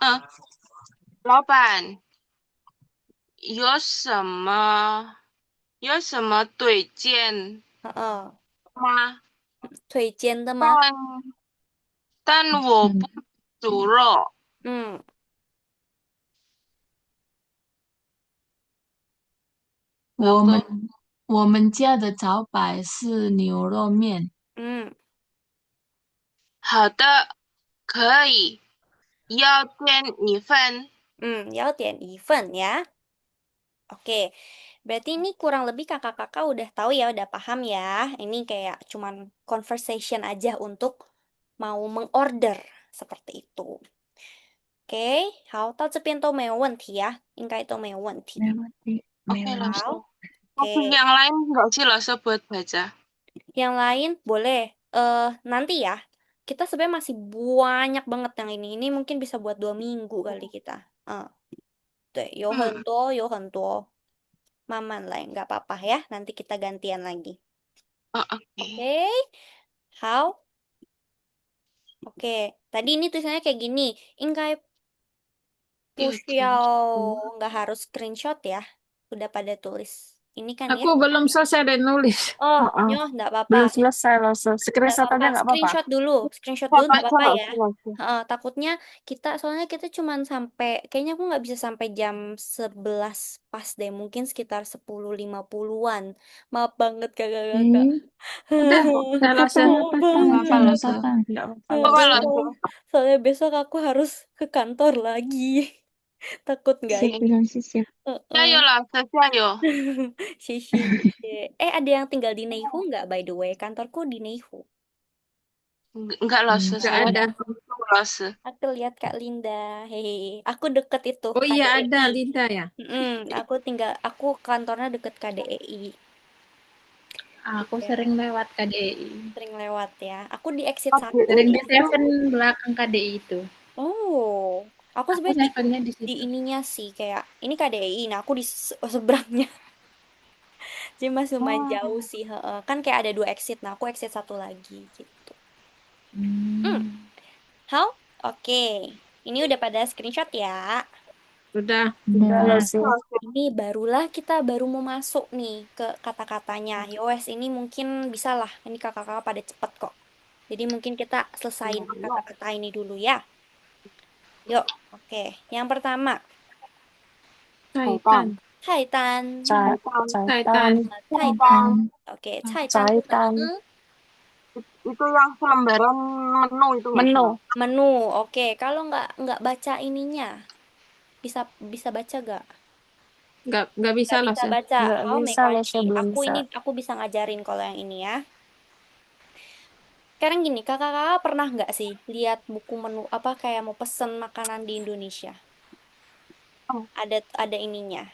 嗯老板有什么推荐嗯，吗？推荐的吗？但我不煮肉，嗯我们我们家的招牌是牛肉面。嗯好的，可以，要点一份。要点一份 ya. Oke, berarti ini kurang lebih kakak-kakak udah tahu ya, udah paham ya. Ini kayak cuman conversation aja untuk mau mengorder seperti itu. Oke, 好，到这边都没有问题呀，应该都没有问题。Oke,好 langsung. Tapi ，oke. yang lain nggak sih Lasa buat baca? Yang lain boleh. Nanti ya. Kita sebenarnya masih banyak banget yang ini. Ini mungkin bisa buat 2 minggu kali kita. 对，有很 Hmm, 多，有很多。慢慢来，nggak apa-apa ya. Nanti kita gantian lagi. oh, oke. Oke, 好。Oke, tadi ini tulisannya kayak gini. 应该不需要 nggak harus screenshot ya. Udah pada tulis. Ini kan ya. Aku belum selesai deh nulis. Oh, Heeh. nyoh, nggak apa-apa. Belum selesai Lose. Nggak Screenshot apa-apa. aja nggak apa-apa. Screenshot dulu Bapak nggak apa-apa nggak ya. sih Lasa? Takutnya soalnya kita cuman sampai, kayaknya aku nggak bisa sampai jam 11 pas deh. Mungkin sekitar 10.50-an. Maaf banget kakak-kakak. Udah, udah Lose. Maaf Nggak apa banget. Lose. Nggak apa Apa Lose. Lasa? Soalnya besok aku harus ke kantor lagi. Takut nggak Oke. ini. Jayo Lasa, jayo. Shishi. Ada yang tinggal di Neihu nggak by the way? Kantorku di Neihu. Nggak Lasa, Nggak saya ada. Lasa. Aku lihat Kak Linda. Hehe. Aku deket itu Oh iya ada KDEI. Linda ya. Aku kantornya deket KDEI. Aku Ya, sering lewat KDI. sering lewat ya. Aku di exit Oke, 1. Sering di itu Seven belakang KDI itu. Oh, aku Aku sebenarnya Sevennya di di situ. ininya sih kayak ini KDI. Nah, aku di seberangnya. Jadi masih lumayan jauh sih. Heeh. Kan kayak ada 2 exit. Nah, aku exit 1 lagi gitu. Hmm. How? Oke. Ini udah pada screenshot ya. Udah. Ini baru mau masuk nih ke kata-katanya. Yowes, ini mungkin bisa lah. Ini kakak-kakak pada cepet kok. Jadi mungkin kita selesain kata-kata ini dulu ya. Yuk, oke. Yang pertama, Caitan. Caitan. Caitan. Caitan. Oke, caitan tuh Itu yang selembaran menu itu nggak sih? menu. Oke, kalau nggak baca ininya, bisa baca gak? Nggak bisa Nggak lah, bisa Sen. baca. Nggak Oh, bisa Lesya, belum bisa. aku bisa ngajarin kalau yang ini ya. Sekarang gini, kakak-kakak pernah nggak sih lihat buku menu apa kayak mau pesen makanan di Indonesia? Oh, Ada ininya.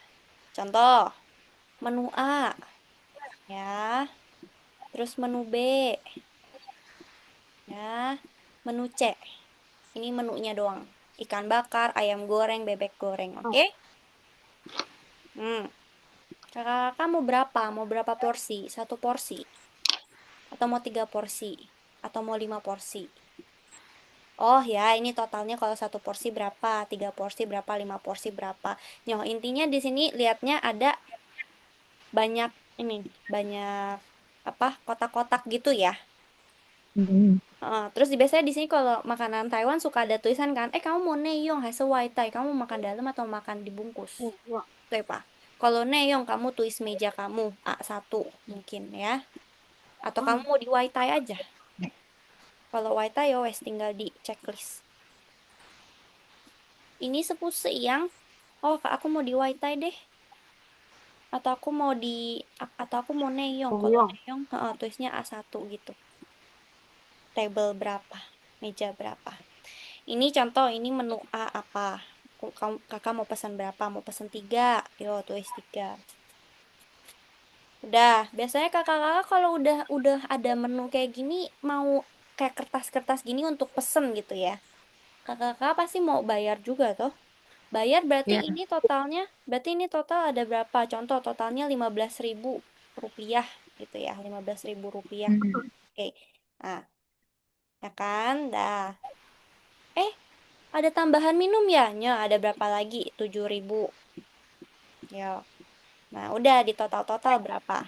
Contoh, menu A ya, terus menu B ya, menu C. Ini menunya doang. Ikan bakar, ayam goreng, bebek goreng, oh, oke? Hmm. Kakak-kakak mau berapa? Mau berapa porsi? Satu porsi? Atau mau 3 porsi? Atau mau 5 porsi? Oh ya, ini totalnya kalau satu porsi berapa? 3 porsi berapa? 5 porsi berapa? Nyoh, intinya di sini lihatnya ada banyak ini, banyak apa? Kotak-kotak gitu ya. Hmm. Terus biasanya di sini kalau makanan Taiwan suka ada tulisan kan, kamu mau neong hasil tai, kamu makan dalam atau makan dibungkus? iya. Tuh ya, Pak. Kalau neong kamu tulis meja kamu A1 mungkin ya. Atau kamu mau di tai aja. Kalau tai ya wes tinggal di checklist. Ini sepuse yang, oh Kak, aku mau di tai deh. Atau aku mau neong. Oh, Kalau iya. neong tulisnya A1 gitu. Table berapa? Meja berapa? Ini contoh, ini menu A apa? Kakak mau pesan berapa? Mau pesan 3? Yo, tulis 3. Udah, biasanya kakak-kakak kalau udah ada menu kayak gini, mau kayak kertas-kertas gini untuk pesen gitu ya. Kakak-kakak pasti mau bayar juga toh. Bayar Ya. berarti ini total ada berapa? Contoh totalnya 15.000 rupiah gitu ya, 15.000 rupiah. Hmm. Oke, nah ya kan, dah. Ada tambahan minum ya? Ada berapa lagi? 7.000. Ya, nah udah di total-total berapa?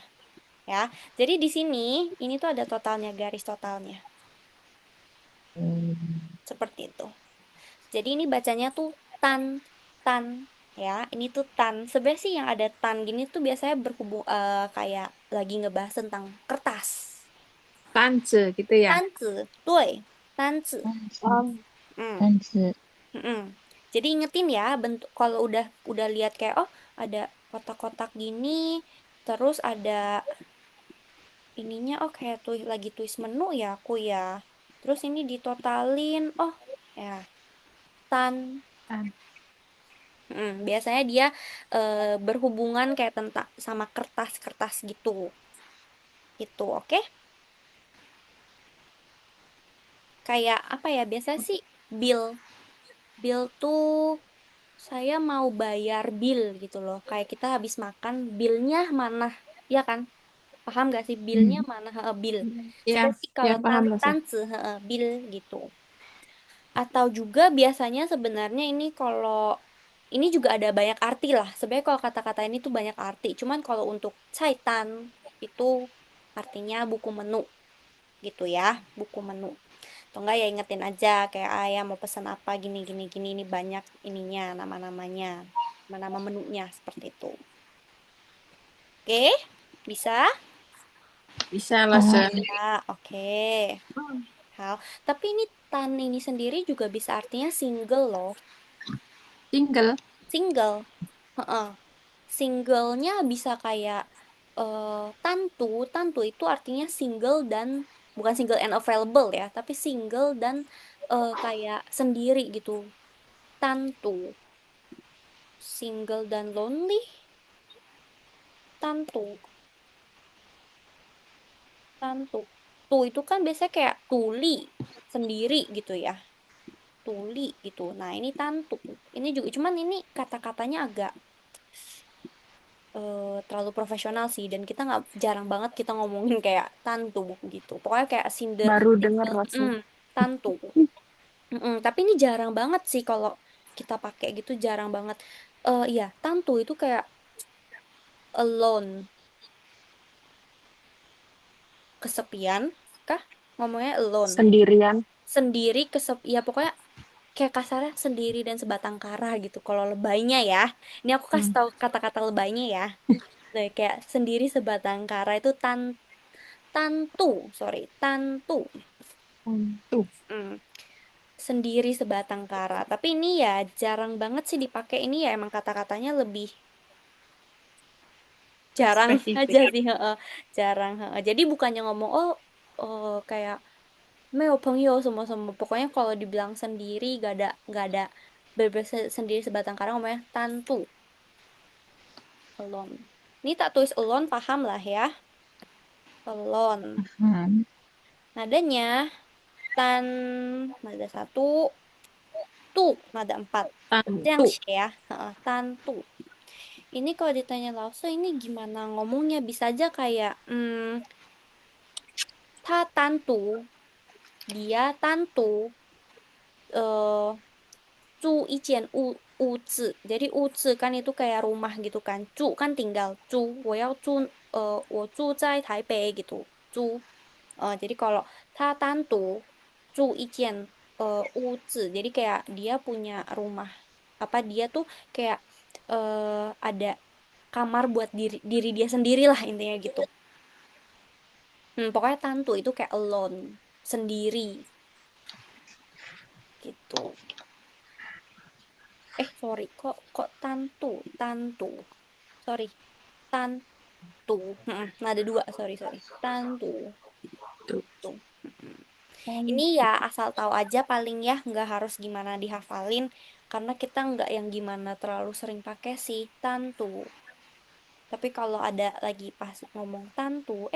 Ya, jadi di sini ini tuh ada totalnya, garis totalnya. Seperti itu. Jadi ini bacanya tuh tan, tan, ya. Ini tuh tan. Sebenarnya sih yang ada tan gini tuh biasanya berhubung kayak lagi ngebahas tentang kertas. Tance gitu ya. Tanzi, 对，tanzi. 但 Hmm, 是 mm-mm. Jadi ingetin ya bentuk kalau udah lihat kayak oh ada kotak-kotak gini, terus ada ininya oh kayak tuh lagi tulis menu ya aku ya. Terus ini ditotalin, oh ya tan. Tan. Biasanya dia berhubungan kayak tentang sama kertas-kertas gitu. Gitu, oke? Kayak apa ya? Biasa sih bill. Bill tuh saya mau bayar bill gitu loh. Kayak kita habis makan, billnya mana? Ya kan? Paham gak sih billnya hmm. mana? Bill. Ya, Sebenarnya sih ya kalau paham lah, Sen. tante bill gitu. Atau juga biasanya sebenarnya ini kalau ini juga ada banyak arti lah. Sebenarnya kalau kata-kata ini tuh banyak arti. Cuman kalau untuk caitan itu artinya buku menu gitu ya, buku menu. Atau enggak ya ingetin aja kayak ayah mau pesan apa gini gini gini ini banyak ininya nama-namanya, nama-nama menunya seperti itu. Oke, bisa? Bisa lah, Oh, Sen. Ya, oke. Hal. Tapi ini tan ini sendiri juga bisa artinya single loh. Single. Single. Heeh. Singlenya bisa kayak tantu. Tantu itu artinya single dan bukan single and available ya, tapi single dan kayak sendiri gitu. Tantu. Single dan lonely. Tantu. Tantu. Tuh itu kan biasanya kayak tuli sendiri gitu ya. Tuli gitu. Nah, ini tantu. Ini juga cuman ini kata-katanya agak terlalu profesional sih dan kita nggak jarang banget kita ngomongin kayak tantu gitu pokoknya kayak Baru dengar single lah, Sen. tantu. Tapi ini jarang banget sih kalau kita pakai gitu jarang banget. Iya tantu itu kayak alone, kesepian kah ngomongnya alone, Sendirian. sendiri ya pokoknya kayak kasarnya sendiri dan sebatang kara gitu. Kalau lebaynya ya, ini aku kasih tahu kata-kata lebaynya ya. Nah, kayak sendiri sebatang kara itu tantu, sorry, tantu. Tuh. Hmm, sendiri sebatang kara. Tapi ini ya jarang banget sih dipakai. Ini ya emang kata-katanya lebih jarang Spesifik. aja sih, heeh. Jarang, heeh. Jadi bukannya ngomong oh kayak Meo Pengyo semua-semua. Pokoknya kalau dibilang sendiri gak ada berbeda sendiri sebatang kara ngomongnya tantu, alone. Ini tak tulis alone paham lah ya. Alone. Hmm. Nadanya tan nada satu, tu nada empat. Yang Tantu. ya, heeh, tantu. Ini kalau ditanya Lause ini gimana ngomongnya bisa aja kayak ta tantu, dia tantu eh 住一间屋子. Jadi 屋子 kan itu kayak rumah gitu kan. 住 kan tinggal. 住我住在台北 gitu. 住. Jadi kalau ta tantu 住一间屋子. Jadi kayak dia punya rumah. Apa dia tuh kayak ada kamar buat diri dia sendiri lah intinya gitu. Pokoknya tantu itu kayak alone, sendiri gitu. Sorry, kok tantu, tantu. Sorry, tantu. Nah, ada dua, sorry. Tantu. Gitu. Ini ya asal tahu aja paling ya, nggak harus gimana dihafalin. Karena kita nggak yang gimana terlalu sering pakai sih, tantu. Tapi kalau ada lagi pas ngomong tantu,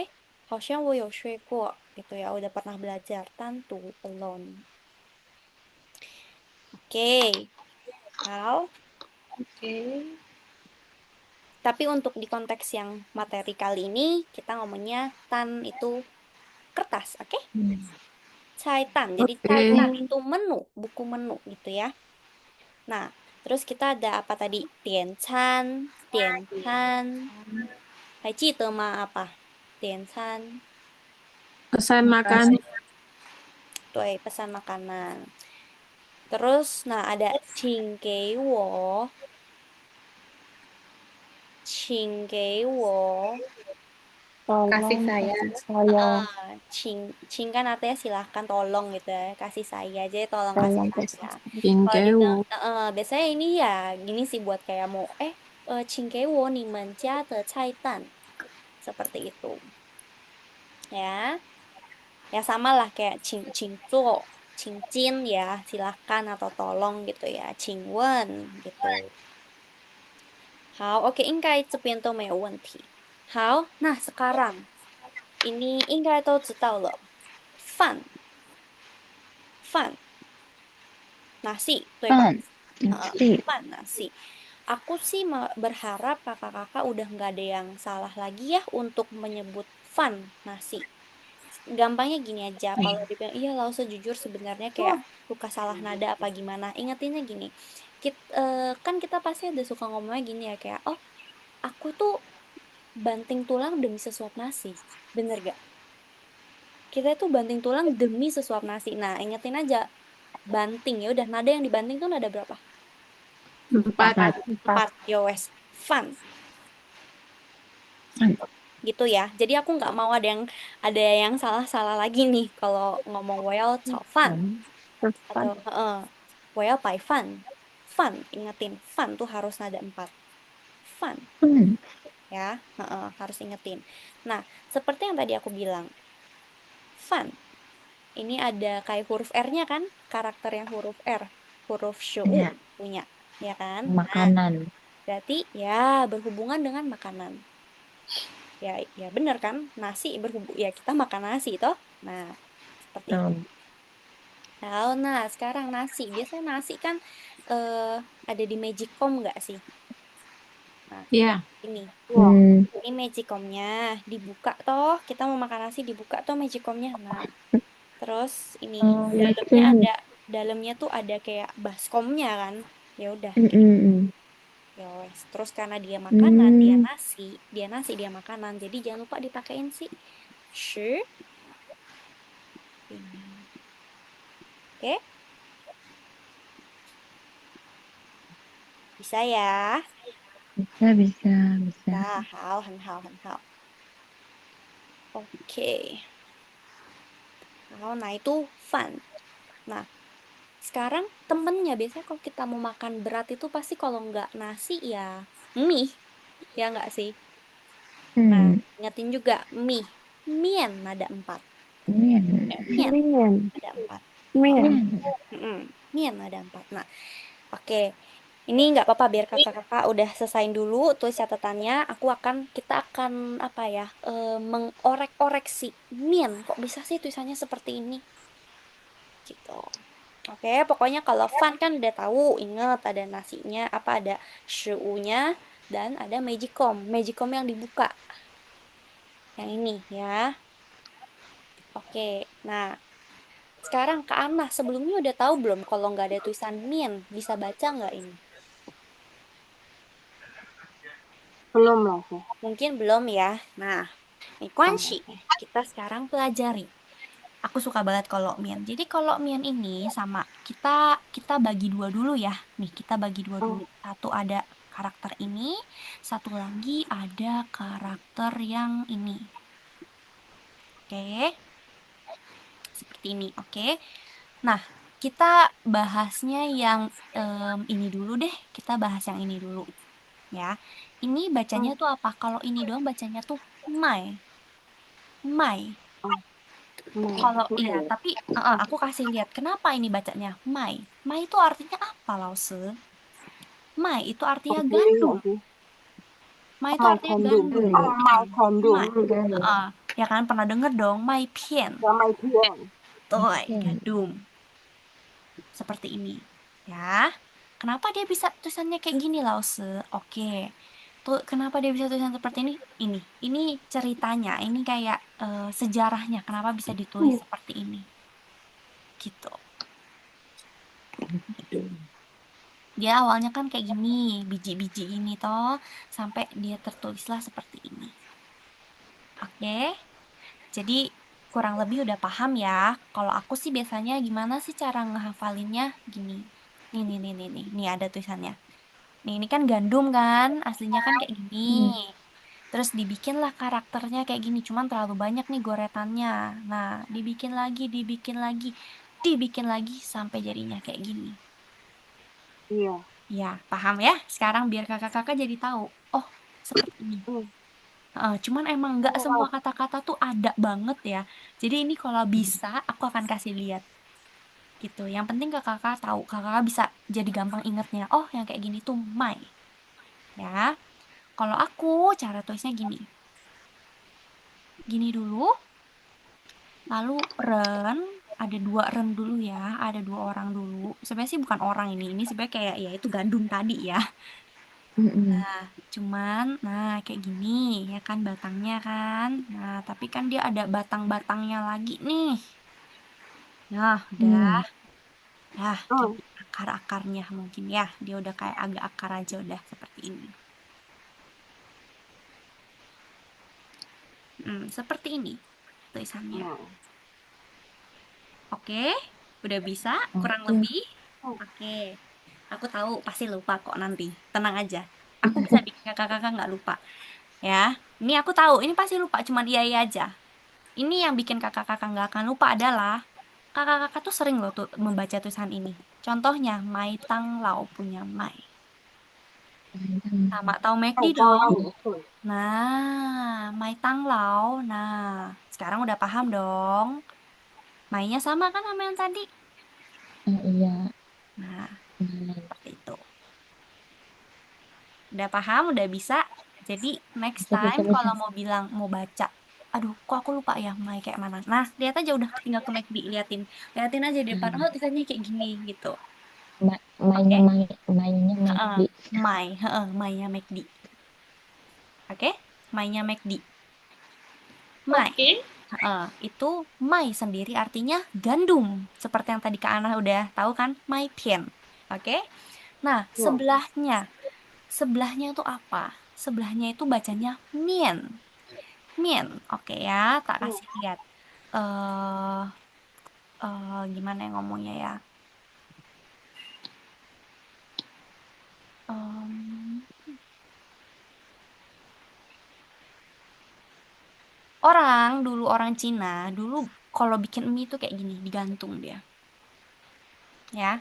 好像我有学过 gitu ya, udah pernah belajar tantu, alone. Oke, hal. Oke. Tapi untuk di konteks yang materi kali ini, kita ngomongnya tan itu kertas, oke? Caitan. Jadi Oke. caitan itu menu, buku menu gitu ya. Nah, terus kita ada apa tadi? Dianchan, dianchan. Hai ma apa? Dianchan. Pesan makan. Tuh, pesan makanan. Terus, nah ada wo, wo. Kasih Tolong saya. kasih saya. Cing kan artinya silahkan tolong gitu ya, kasih saya aja tolong kasih Tolong saya. kasih saya. Kalau di Cingkewu. biasanya ini ya gini sih buat kayak mau cingkewo ni menjia de caitan seperti itu ya. Ya sama lah kayak cingco, cincin ya silahkan atau tolong gitu ya, cingwen gitu. 好，OK，应该这边都没有问题。好，那 sekarang ini 应该都知道了，饭 nasi, 对吧？饭，nasi。饭 nasi. Aku sih berharap kakak-kakak udah nggak ada yang salah lagi ya untuk menyebut fan nasi. Gampangnya gini aja, kalau dibilang iya Lause jujur sebenarnya kayak suka salah nada apa gimana. Ingetinnya gini, kan kita pasti ada suka ngomongnya gini ya kayak, oh aku tuh banting tulang demi sesuap nasi, bener gak? Kita tuh banting tulang demi sesuap nasi. Nah, ingetin aja banting ya udah nada yang dibanting tuh nada berapa? 4. Empat. 4 ya wes. Fun Fun. gitu ya. Jadi aku nggak mau ada yang salah-salah lagi nih kalau ngomong well fun atau Fun. well by fun. Fun, ingetin fun tuh harus nada 4. Fun ya, harus ingetin. Nah, seperti yang tadi aku bilang, fun ini ada kayak huruf R-nya kan, karakter yang huruf R, huruf shu Ya, punya, ya kan? Nah, makanan. berarti ya berhubungan dengan makanan. Ya, ya bener kan? Nasi ya kita makan nasi toh. Nah, seperti itu. Um, Nah, sekarang nasi. Biasanya nasi kan eh, ada di Magicom nggak sih? Nah, Ya. ini. hmm, Ini Magicomnya dibuka toh. Kita mau makan nasi dibuka toh Magicomnya. Nah, terus ini oh, ya dalamnya itu. dalamnya tuh ada kayak baskomnya kan. Ya udah. Ya wes. Terus karena dia makanan, dia nasi, dia makanan. Jadi jangan lupa dipakein sih. Shi. Ini. Oke? Bisa ya? Bisa. Nah, hal, hal. Oke. Nah itu fun. Nah, sekarang temennya biasanya kalau kita mau makan berat itu pasti kalau nggak nasi ya mie, ya nggak sih? Nah, ingetin juga mie. Mien ada 4. Mian. Mien Minion. ada 4. Mien. Mm-mm. Mien ada 4. Nah, oke. Ini nggak apa-apa biar kakak-kakak udah selesain dulu tulis catatannya. Kita akan apa ya? Mengorek-orek si mien. Kok bisa sih tulisannya seperti ini? Gitu. Oke, pokoknya kalau fun kan udah tahu, inget ada nasinya, apa ada shu-nya dan ada magicom. Magicom yang dibuka. Yang ini ya. Oke. Nah, sekarang Kak Ana sebelumnya udah tahu belum kalau nggak ada tulisan Min, bisa baca nggak ini? Belum lah sih. Mungkin belum ya. Nah, ini Kuanshi. Belum. Kita sekarang pelajari. Aku suka banget kalau Min. Jadi kalau Min ini sama kita kita bagi dua dulu ya. Nih, kita bagi dua dulu. Satu ada karakter ini, satu lagi ada karakter yang ini. Oke, seperti ini. Oke. Nah, kita bahasnya yang ini dulu deh. Kita bahas yang ini dulu. Ya, ini bacanya tuh apa? Kalau ini doang bacanya tuh my, my. Kalau iya, tapi aku kasih lihat kenapa ini bacanya my. My itu artinya apa, Lause? My itu artinya Berdiri gandum. nggak sih? My itu Mai artinya gandum. gandum. Oh, mai gandum. My, ya kan pernah denger dong, my pian. Ya, mai dian. Tuh, gandum. Seperti ini. Ya. Kenapa dia bisa tulisannya kayak gini, Lause? Oke. Tuh, kenapa dia bisa tulisan seperti ini? Ini ceritanya, ini kayak sejarahnya. Kenapa bisa ditulis seperti ini? Gitu. Dia awalnya kan kayak gini, biji-biji ini toh, sampai dia tertulislah seperti ini. Oke, jadi kurang lebih udah paham ya. Kalau aku sih biasanya gimana sih cara ngehafalinnya? Gini, nih ada tulisannya. Nih, ini kan gandum kan, aslinya kan kayak gini. Terus dibikinlah karakternya kayak gini, cuman terlalu banyak nih goretannya. Nah, dibikin lagi sampai jadinya kayak gini. Iya. Ya, paham ya? Sekarang biar kakak-kakak jadi tahu. Oh, seperti ini. Cuman emang nggak semua Oh, kata-kata tuh ada banget ya. Jadi ini kalau bisa, aku akan kasih lihat gitu. Yang penting kakak-kakak tahu, kakak bisa jadi gampang ingetnya. Oh, yang kayak gini tuh my. Ya, kalau aku cara tulisnya gini. Gini dulu, lalu ren, ada 2 ren dulu ya, ada 2 orang dulu. Sebenarnya sih bukan orang ini sebenarnya kayak ya itu gandum tadi ya. Nah, nah kayak gini ya kan batangnya kan. Nah, tapi kan dia ada batang-batangnya lagi nih. Nah, udah. Nah, ini akar-akarnya mungkin ya. Dia udah kayak agak akar aja udah seperti ini. Seperti ini tulisannya. Oke, udah bisa kurang lebih. Oke, aku tahu pasti lupa kok nanti. Tenang aja. Aku bisa bikin kakak-kakak nggak lupa. Ya, ini aku tahu. Ini pasti lupa. Cuman iya aja. Ini yang bikin kakak-kakak nggak akan lupa adalah kakak-kakak tuh sering loh tuh membaca tulisan ini. Contohnya, Mai Tang Lao punya Mai. Sama tahu McD dong. Nah, Mai Tang Lao. Nah, sekarang udah paham dong. Mainnya sama kan sama yang tadi? Iya. Nah, seperti itu. Udah paham, udah bisa. Jadi next time kalau mau bilang mau baca, aduh kok aku lupa ya Mai kayak mana. Nah, lihat aja udah tinggal ke McD liatin. Liatin aja di depan, oh tulisannya kayak gini gitu. Mainnya Oke? mainnya Heeh, di Mainnya McD. Oke? Mainnya McD. Mai. Itu Mai sendiri artinya gandum. Seperti yang tadi Kak Ana udah tahu kan? Mai Pian. Oke? Nah, sebelahnya itu apa? Sebelahnya itu bacanya Mien. Mien. Oke ya, tak kasih lihat. Eh gimana ya ngomongnya ya? Em, orang Cina dulu kalau bikin mie itu kayak gini, digantung dia. Ya,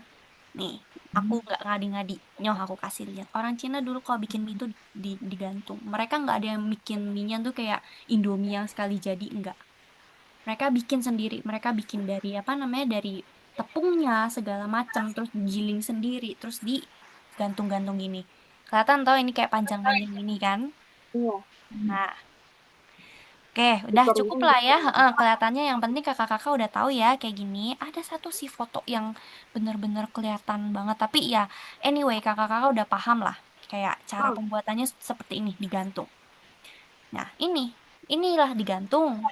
nih, aku nggak ngadi-ngadi, nyoh aku kasih lihat. Orang Cina dulu kalau bikin mie itu digantung. Mereka nggak ada yang bikin mie-nya tuh kayak Indomie yang sekali jadi, enggak. Mereka bikin sendiri, mereka bikin dari apa namanya, dari tepungnya segala macam, terus digiling sendiri, terus digantung-gantung gini. Kelihatan tau ini kayak panjang-panjang gini kan? Iya, Nah, oke, udah cukup dikeringin lah ya. gitu. Heeh, kelihatannya yang penting kakak-kakak udah tahu ya kayak gini. Ada satu sih foto yang bener-bener kelihatan banget. Tapi ya, anyway, kakak-kakak udah paham lah. Kayak cara Hmm. pembuatannya seperti ini, digantung. Nah, inilah digantung.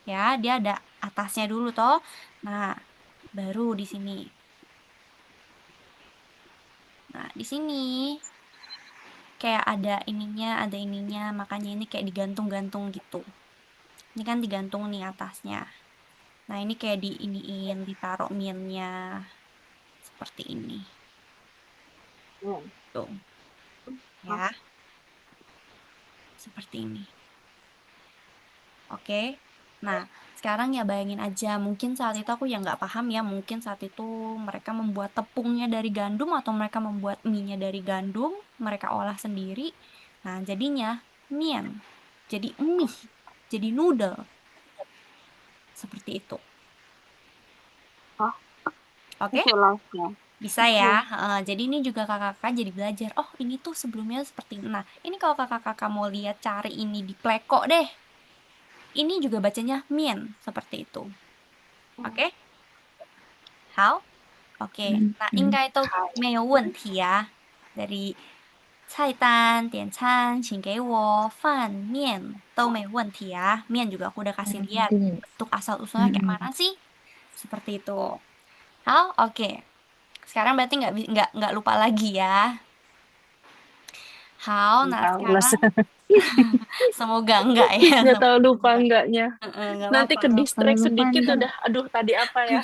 Ya, dia ada atasnya dulu toh. Nah, baru di sini. Nah, di sini kayak ada ininya, makanya ini kayak digantung-gantung gitu. Ini kan digantung nih atasnya. Nah, ini kayak diiniin, ditaruh minnya seperti ini. Iya. Tuh, Hah? ya, seperti ini. Oke. Nah, sekarang ya bayangin aja, mungkin saat itu aku ya nggak paham ya, mungkin saat itu mereka membuat tepungnya dari gandum atau mereka membuat mie-nya dari gandum, mereka olah sendiri. Nah, jadinya mien, jadi mie, jadi noodle, seperti itu. Hah? Oke? Oke lah ya. Bisa ya. Hmm. Heeh, jadi ini juga kakak-kakak jadi belajar. Oh, ini tuh sebelumnya seperti ini. Nah, ini kalau kakak-kakak mau lihat cari ini di Pleko deh. Ini juga bacanya mien seperti itu. Oke? How? Oke. Nah, 应该都没有问题呀。dari 菜单点餐，请给我饭面都没问题ya. Mien juga aku udah kasih lihat bentuk asal usulnya kayak mana sih? Seperti itu. How? Oke. Sekarang berarti nggak lupa lagi ya. How? Nah, Tahu lah. sekarang semoga enggak ya. Nggak tahu Semoga lupa enggak. enggaknya. Nggak Nanti apa-apa, ke nggak Kalau distract lupa sedikit ntar udah. Aduh, tadi apa ya?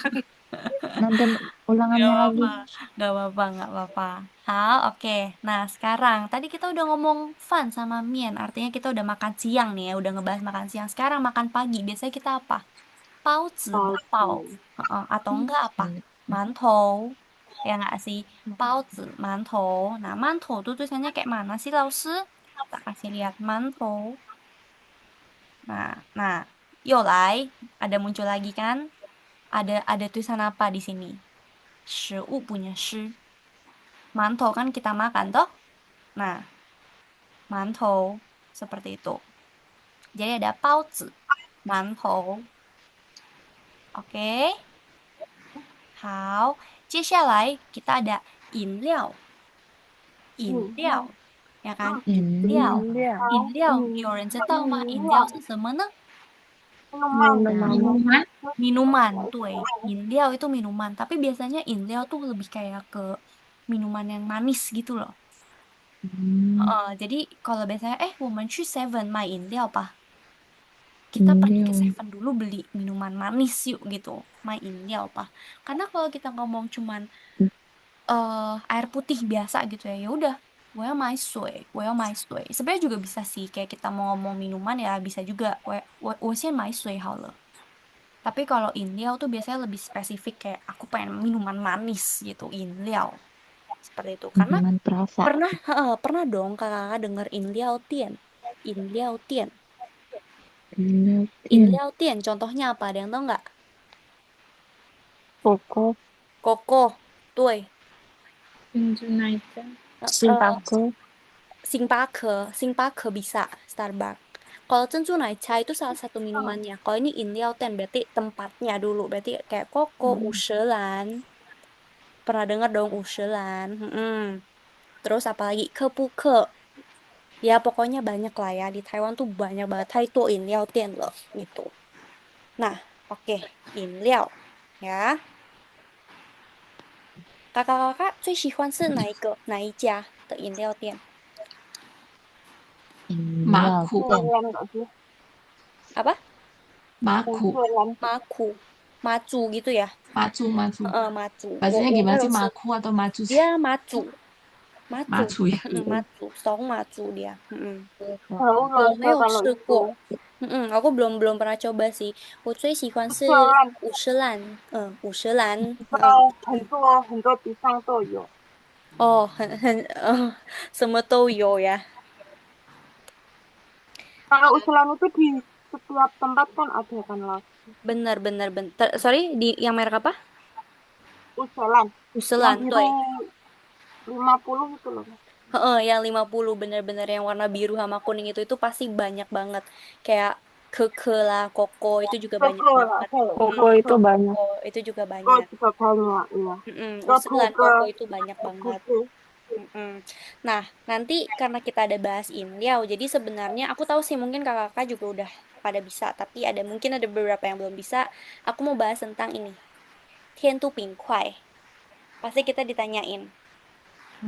nonton nggak ulangannya lagi. apa-apa, nggak apa-apa, nggak apa-apa. Hal, oke. Nah, sekarang tadi kita udah ngomong fun sama Mien, artinya kita udah makan siang nih ya, udah ngebahas makan siang. Sekarang makan pagi, biasanya kita apa? Pao zi bao, Palsu. atau enggak apa? Mantou, ya nggak sih? Pao zi mantou. Nah, mantou tuh tulisannya kayak mana sih, Lao Shi? Tak kasih lihat mantou. Nah, yolai, ada muncul lagi kan? Ada tulisan apa di sini? 食物 punya shi. Mantou kan kita makan toh? Nah, mantou seperti itu. Jadi ada 包子, mantou. Oke. 好，接下来 kita ada 饮料，饮 Hmm. 料，ya kan? Hmm. 饮料，Iya. 饮料，有人知道吗？饮料是什么呢？ Minuman. Minuman. Minuman, tuh. 饮料 itu minuman, tapi biasanya 饮料 tuh lebih kayak ke minuman yang manis gitu loh. Jadi kalau biasanya 我们去 Seven 买饮料吧. Kita pergi ke Seven dulu beli minuman manis yuk gitu. Main apa? Karena kalau kita ngomong cuman air putih biasa gitu ya, ya udah. Gue mai sui. Sebenarnya juga bisa sih kayak kita mau ngomong minuman ya bisa juga. Gue sih mai sui halo. Tapi kalau inliao tuh biasanya lebih spesifik kayak aku pengen minuman manis gitu, inliao. Seperti itu. Karena Minuman perasa. pernah dong kakak denger inliao tien. Inliao tien. Inliao Inliao tien contohnya apa? Ada yang tahu nggak? Koko. Koko, tuh. Injunaita. Eh, Simpako. Singpake bisa Starbucks. Kalau珍珠奶茶itu salah satu minumannya. Kalau ini Inliao Ten berarti tempatnya dulu. Berarti kayak Koko, Ushelan. Pernah dengar dong Ushelan. Terus apalagi Kepuke. Ya pokoknya banyak lah ya. Di Taiwan tuh banyak banget. Taito Inliao Ten loh. Gitu. Nah, oke. Inliao. Ya. Kakak-kakak 最喜欢是哪一家的饮料店？ Maku. Jualan nggak sih? Apa? Maku. Jualan. Macu gitu ya? Macu. Macu. Bacanya gimana sih? Maku atau macu sih? Dia macu. Matsu. Matsu ya. Matsu, saung matsu dia. Tahu lah 我没有 kalau 吃 itu 过。aku belum pernah coba sih. 我最喜欢是 usulan 五十兰，五十兰，很多地方都有。哦，什么都有呀。Kalau usulan itu di setiap tempat kan ada kan lah. Bener, bener, bener. Sorry, di yang merek apa? Usulan yang Uselan, tuh. biru 50 itu loh. Heeh, yang 50 bener-bener yang warna biru sama kuning itu pasti banyak banget. Kayak keke lah, koko itu juga banyak Koko lah, banget. Koko itu banyak. Koko itu juga koko banyak. juga banyak, iya. Uselan, Kebuka, koko itu banyak banget. kebuka. Nah, nanti karena kita ada bahas Inliao, jadi sebenarnya aku tahu sih mungkin kakak-kakak juga udah pada bisa, tapi mungkin ada beberapa yang belum bisa. Aku mau bahas tentang ini, Tiantu Pingkuai. Pasti kita ditanyain,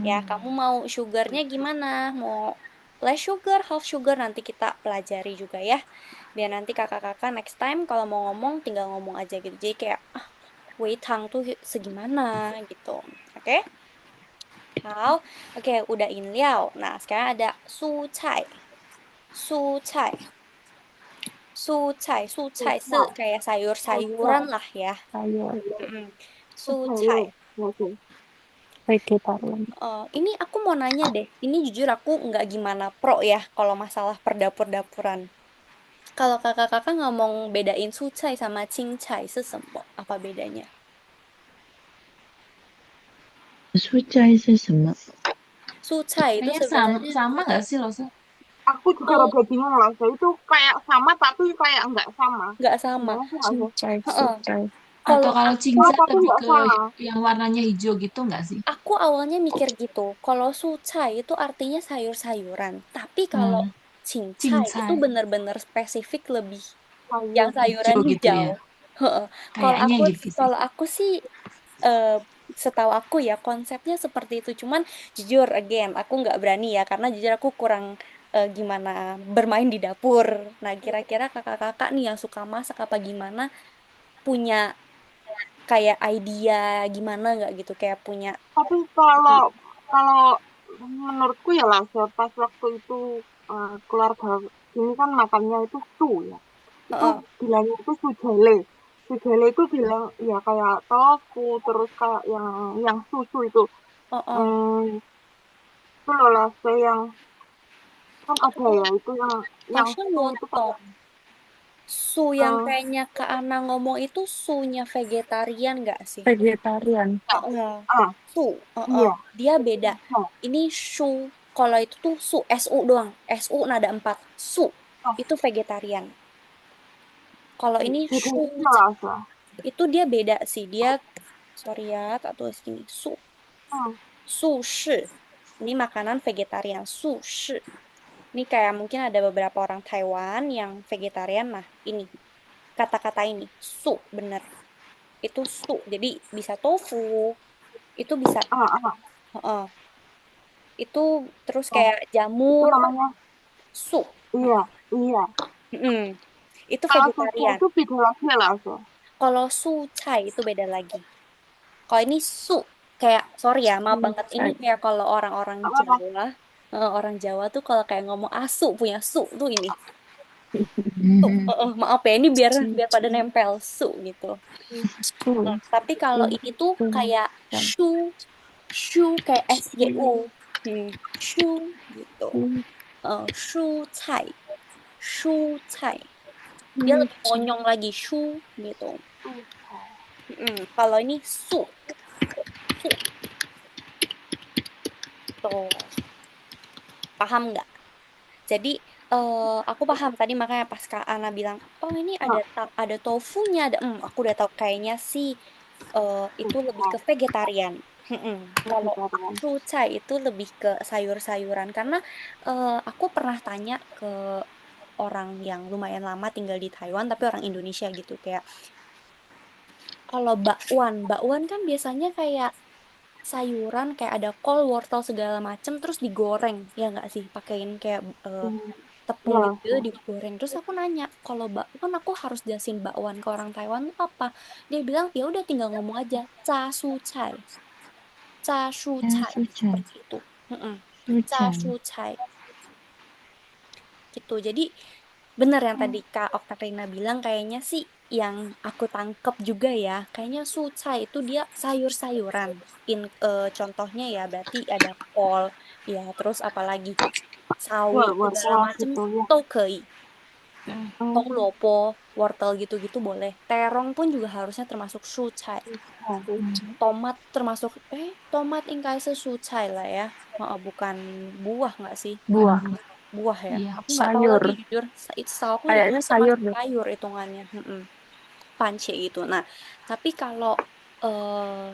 ya kamu mau sugarnya gimana? Mau less sugar, half sugar nanti kita pelajari juga ya. Biar nanti kakak-kakak next time kalau mau ngomong tinggal ngomong aja gitu. Jadi kayak wei tang tuh segimana gitu. Oke? Hao. Oke, udah Inliao. Nah, sekarang ada su cai. Su cai. Su cai. Su cai kayak sayur-sayuran Susah, lah ya. Sayur Mm-mm. Su susah cai. lagi. vegetarian. Ini aku mau nanya deh. Ini jujur aku nggak gimana pro ya kalau masalah perdapur-dapuran. Kalau kakak-kakak ngomong bedain su cai sama cing cai sesempo, apa bedanya? 蔬菜是什么？ Su cai itu Kayaknya sama sebenarnya sama nggak sih Rosa? Aku juga oh, rada bingung lah. Saya itu kayak sama tapi kayak enggak sama. nggak sama. Gimana sih Mas? 青菜，Heeh. 蔬菜， Atau Kalau kalau aku Sama cincai tapi lebih enggak ke sama. yang warnanya hijau gitu nggak sih? Aku awalnya mikir gitu, kalau sucai itu artinya sayur-sayuran. Tapi kalau Hmm, cincai itu cincai bener-bener spesifik lebih yang Sayur. sayuran hijau gitu hijau. ya. Heeh. Kalau Kayaknya aku gitu sih. kalau aku sih eh, setahu aku ya konsepnya seperti itu. Cuman jujur again, aku nggak berani ya karena jujur aku kurang gimana bermain di dapur. Nah, kira-kira kakak-kakak nih yang suka masak apa gimana punya kayak idea gimana nggak gitu kayak punya. Tapi kalau kalau menurutku ya lah, pas waktu itu keluarga ini kan makannya itu su ya. Itu Heeh. bilangnya itu sujele. Sujele itu bilang ya kayak tofu terus kayak yang susu itu. Heeh. Hmm, itu loh lah saya yang kan ada ya itu yang 好像 su 我 itu pakai 懂 su yang eh, kayaknya Kak Ana ngomong itu sunya vegetarian nggak sih? vegetarian. Heeh. ah Su, heeh. iya Dia beda. nah, Ini su, kalau itu tuh su doang. Su nada 4. Su ah, itu vegetarian. Kalau ini beda su gitu lah Sa. itu dia beda sih. Dia sorry ya, tak tulis gini. Hmm, Su shi. Ini makanan vegetarian. Su shi. Ini kayak mungkin ada beberapa orang Taiwan yang vegetarian. Nah, ini kata-kata ini su bener itu su jadi bisa tofu itu bisa ah heeh. Itu terus oh, kayak itu jamur namanya su. iya iya Mm-mm. Itu kalau susu vegetarian. itu beda lagi lah Sa. Kalau su cai itu beda lagi. Kalau ini su kayak sorry ya maaf banget ini 青菜， kayak kalau orang-orang Apa apa Jawa orang Jawa tuh kalau kayak ngomong asu punya su tuh ini su. Hmm, Maaf ya ini biar 青 biar pada nempel su gitu. 素， Tapi kalau ini tuh 素 kayak 菜， shu shu kayak SYU. 素 Shu gitu. 素 Shu cai. Shu cai. Dia 蔬 lebih 菜， monyong lagi shu gitu. susah Kalau ini su. Su tuh. Paham nggak? Jadi aku paham tadi makanya pas Kak Ana bilang, "Oh, ini nah ada tofunya, ada aku udah tahu kayaknya sih itu lebih ke susah vegetarian." Kalau vegetarian Sucai itu lebih ke sayur-sayuran karena aku pernah tanya ke orang yang lumayan lama tinggal di Taiwan tapi orang Indonesia gitu kayak kalau bakwan kan biasanya kayak sayuran kayak ada kol, wortel segala macem terus digoreng ya nggak sih pakein kayak hmm, tepung ya gitu Sa. digoreng terus aku nanya kalau bakwan aku harus jelasin bakwan ke orang Taiwan itu apa dia bilang ya udah tinggal ngomong aja ca su cai 加 cai 蔬菜， seperti itu Ca Sucai. sucai. Gitu. Jadi bener yang tadi Kak Oktaviana bilang, kayaknya sih yang aku tangkep juga ya, kayaknya sucai itu dia sayur-sayuran. Contohnya ya berarti ada kol, ya terus apalagi sawi segala Wortel macem gitu ya. tuh kei. Hmm. Lopo, wortel gitu-gitu boleh. Terong pun juga harusnya termasuk sucai. Tomat termasuk tomat ingkai sesucai lah ya. Bukan buah nggak sih? Buah. Buah ya. Iya. Aku nggak tahu Sayur. lagi jujur. Setahu aku Kayaknya itu sayur termasuk deh. sayur hitungannya. Panci gitu. Nah, tapi kalau eh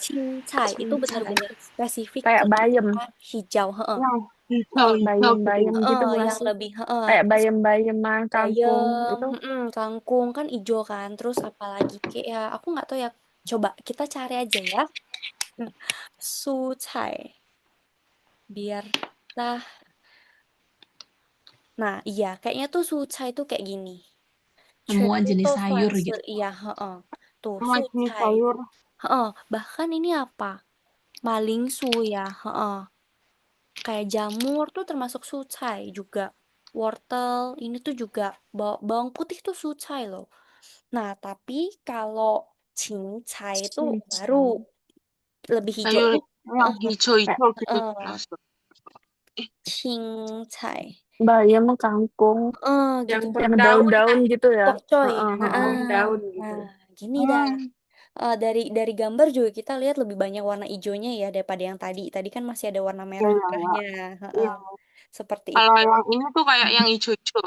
cincai itu benar-benar spesifik ke Kayak bayam. warna hijau. Yang Heeh. hijau-hijau gitu Bayam-bayam ya. gitu Yang masih. lebih Kayak bayam-bayam kangkung bayam, itu. kangkung kan ijo kan. Terus apalagi kayak ya aku nggak tahu ya. Coba kita cari aja ya. Hmm, Sucai biar nah nah iya kayaknya tuh sucai itu kayak gini. Semua jenis Chuto sayur flanse gitu. iya heeh. Tuh Semua jenis sucai. sayur. Heeh, bahkan ini apa? Malingsu ya, heeh. Kayak jamur tuh termasuk sucai juga. Wortel ini tuh juga bawang putih tuh sucai loh. Nah, tapi kalau cincai itu baru Sucai. lebih hijau Sayur ini. yang Heeh, Kayak hijau-hijau gitu. heeh, cincai. bayam kangkung. Gitu. Yang daun-daun gitu ya. Pokcoy. Heeh, heeh. Heeh. Daun gitu. Nah, gini dah. Hmm. Dari gambar juga kita lihat lebih banyak warna hijaunya ya daripada yang tadi. Tadi kan masih ada warna Ya, ya, ya. merah-merahnya. Heeh. Iya. Seperti Kalau itu. yang ini tuh kayak yang hijau-hijau.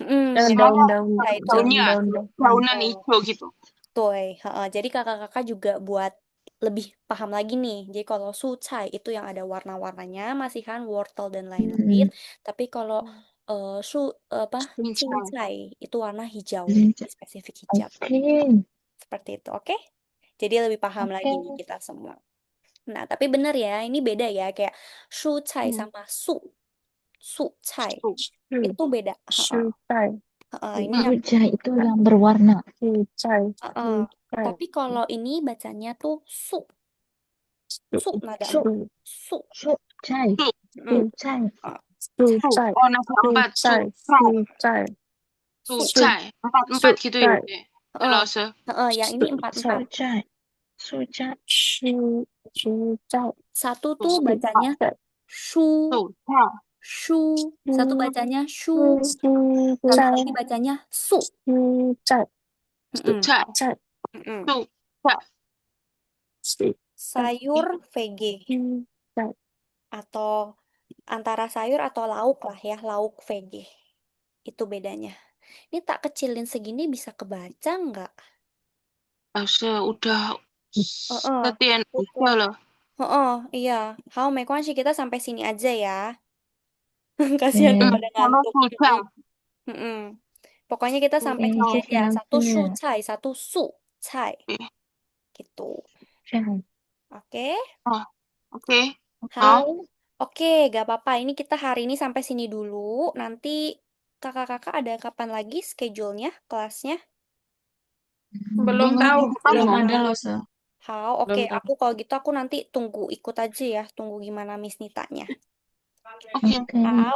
Yang Istilahnya daun-daun. Itu. daunnya, Daun-daun. daunan hijau gitu. Toy. Jadi kakak-kakak juga buat lebih paham lagi nih. Jadi kalau sucai itu yang ada warna-warnanya, masih kan wortel dan lain-lain. Tapi kalau su apa Cincai. cincai itu warna hijau, Sucai. spesifik hijau. Oke. Seperti itu, oke? Jadi lebih paham lagi nih Oke. kita semua. Nah, tapi bener ya, ini beda ya. Kayak shu cai Hmm. sama su cai. Tuh. Itu beda. Sucai. Ini yang Sucai itu yang berwarna. Sucai. heeh. Tapi kalau ini bacanya tuh su nada Su. su. Sucai. Mm. Sucai. Uh, Su. Sucai. Oh, nasi empat. Su. Sucai. Cai. Sucai. su. Cai. Empat gitu ya. Sucai. Heeh. Selasa. Yang ini empat-empat. Sucai. Sucai. Sucai. Satu tuh Su. bacanya shu, Su. Cai. shu. Satu bacanya shu. Satu Sucai. lagi bacanya su. Sucai. Su. Mm-mm. Cai. Sucai. Mm-mm. Su. Cai. Sayur VG Sucai. atau antara sayur atau lauk lah ya, lauk VG. Itu bedanya. Ini tak kecilin segini bisa kebaca nggak? Udah Heeh. latihan Betul. udah loh. Iya. How sih kita sampai sini aja ya. Kasihan pada Sama ngantuk. sudah. Mm-mm. Pokoknya kita sampai Sudah. sini aja. Satu shu cai, satu su cai. Gitu. Oke? Oh, oke. How? Oke, gak apa-apa. Ini kita hari ini sampai sini dulu. Nanti kakak-kakak ada kapan lagi schedule-nya, kelasnya? Belum tahu. Belum Belum ada loh, Se. How? Oke, Belum tahu. aku kalau gitu aku nanti tunggu ikut aja ya. Tunggu gimana Miss Nitanya. Oke.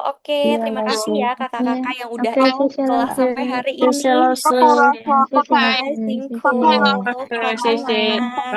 Oke. Terima kasih ya kakak-kakak yang udah Oke, kelas sampai hari ini. Oke, Lasa. Bye-bye. Bye, Singku. Bye-bye. Oke, Selamat Sisi. malam.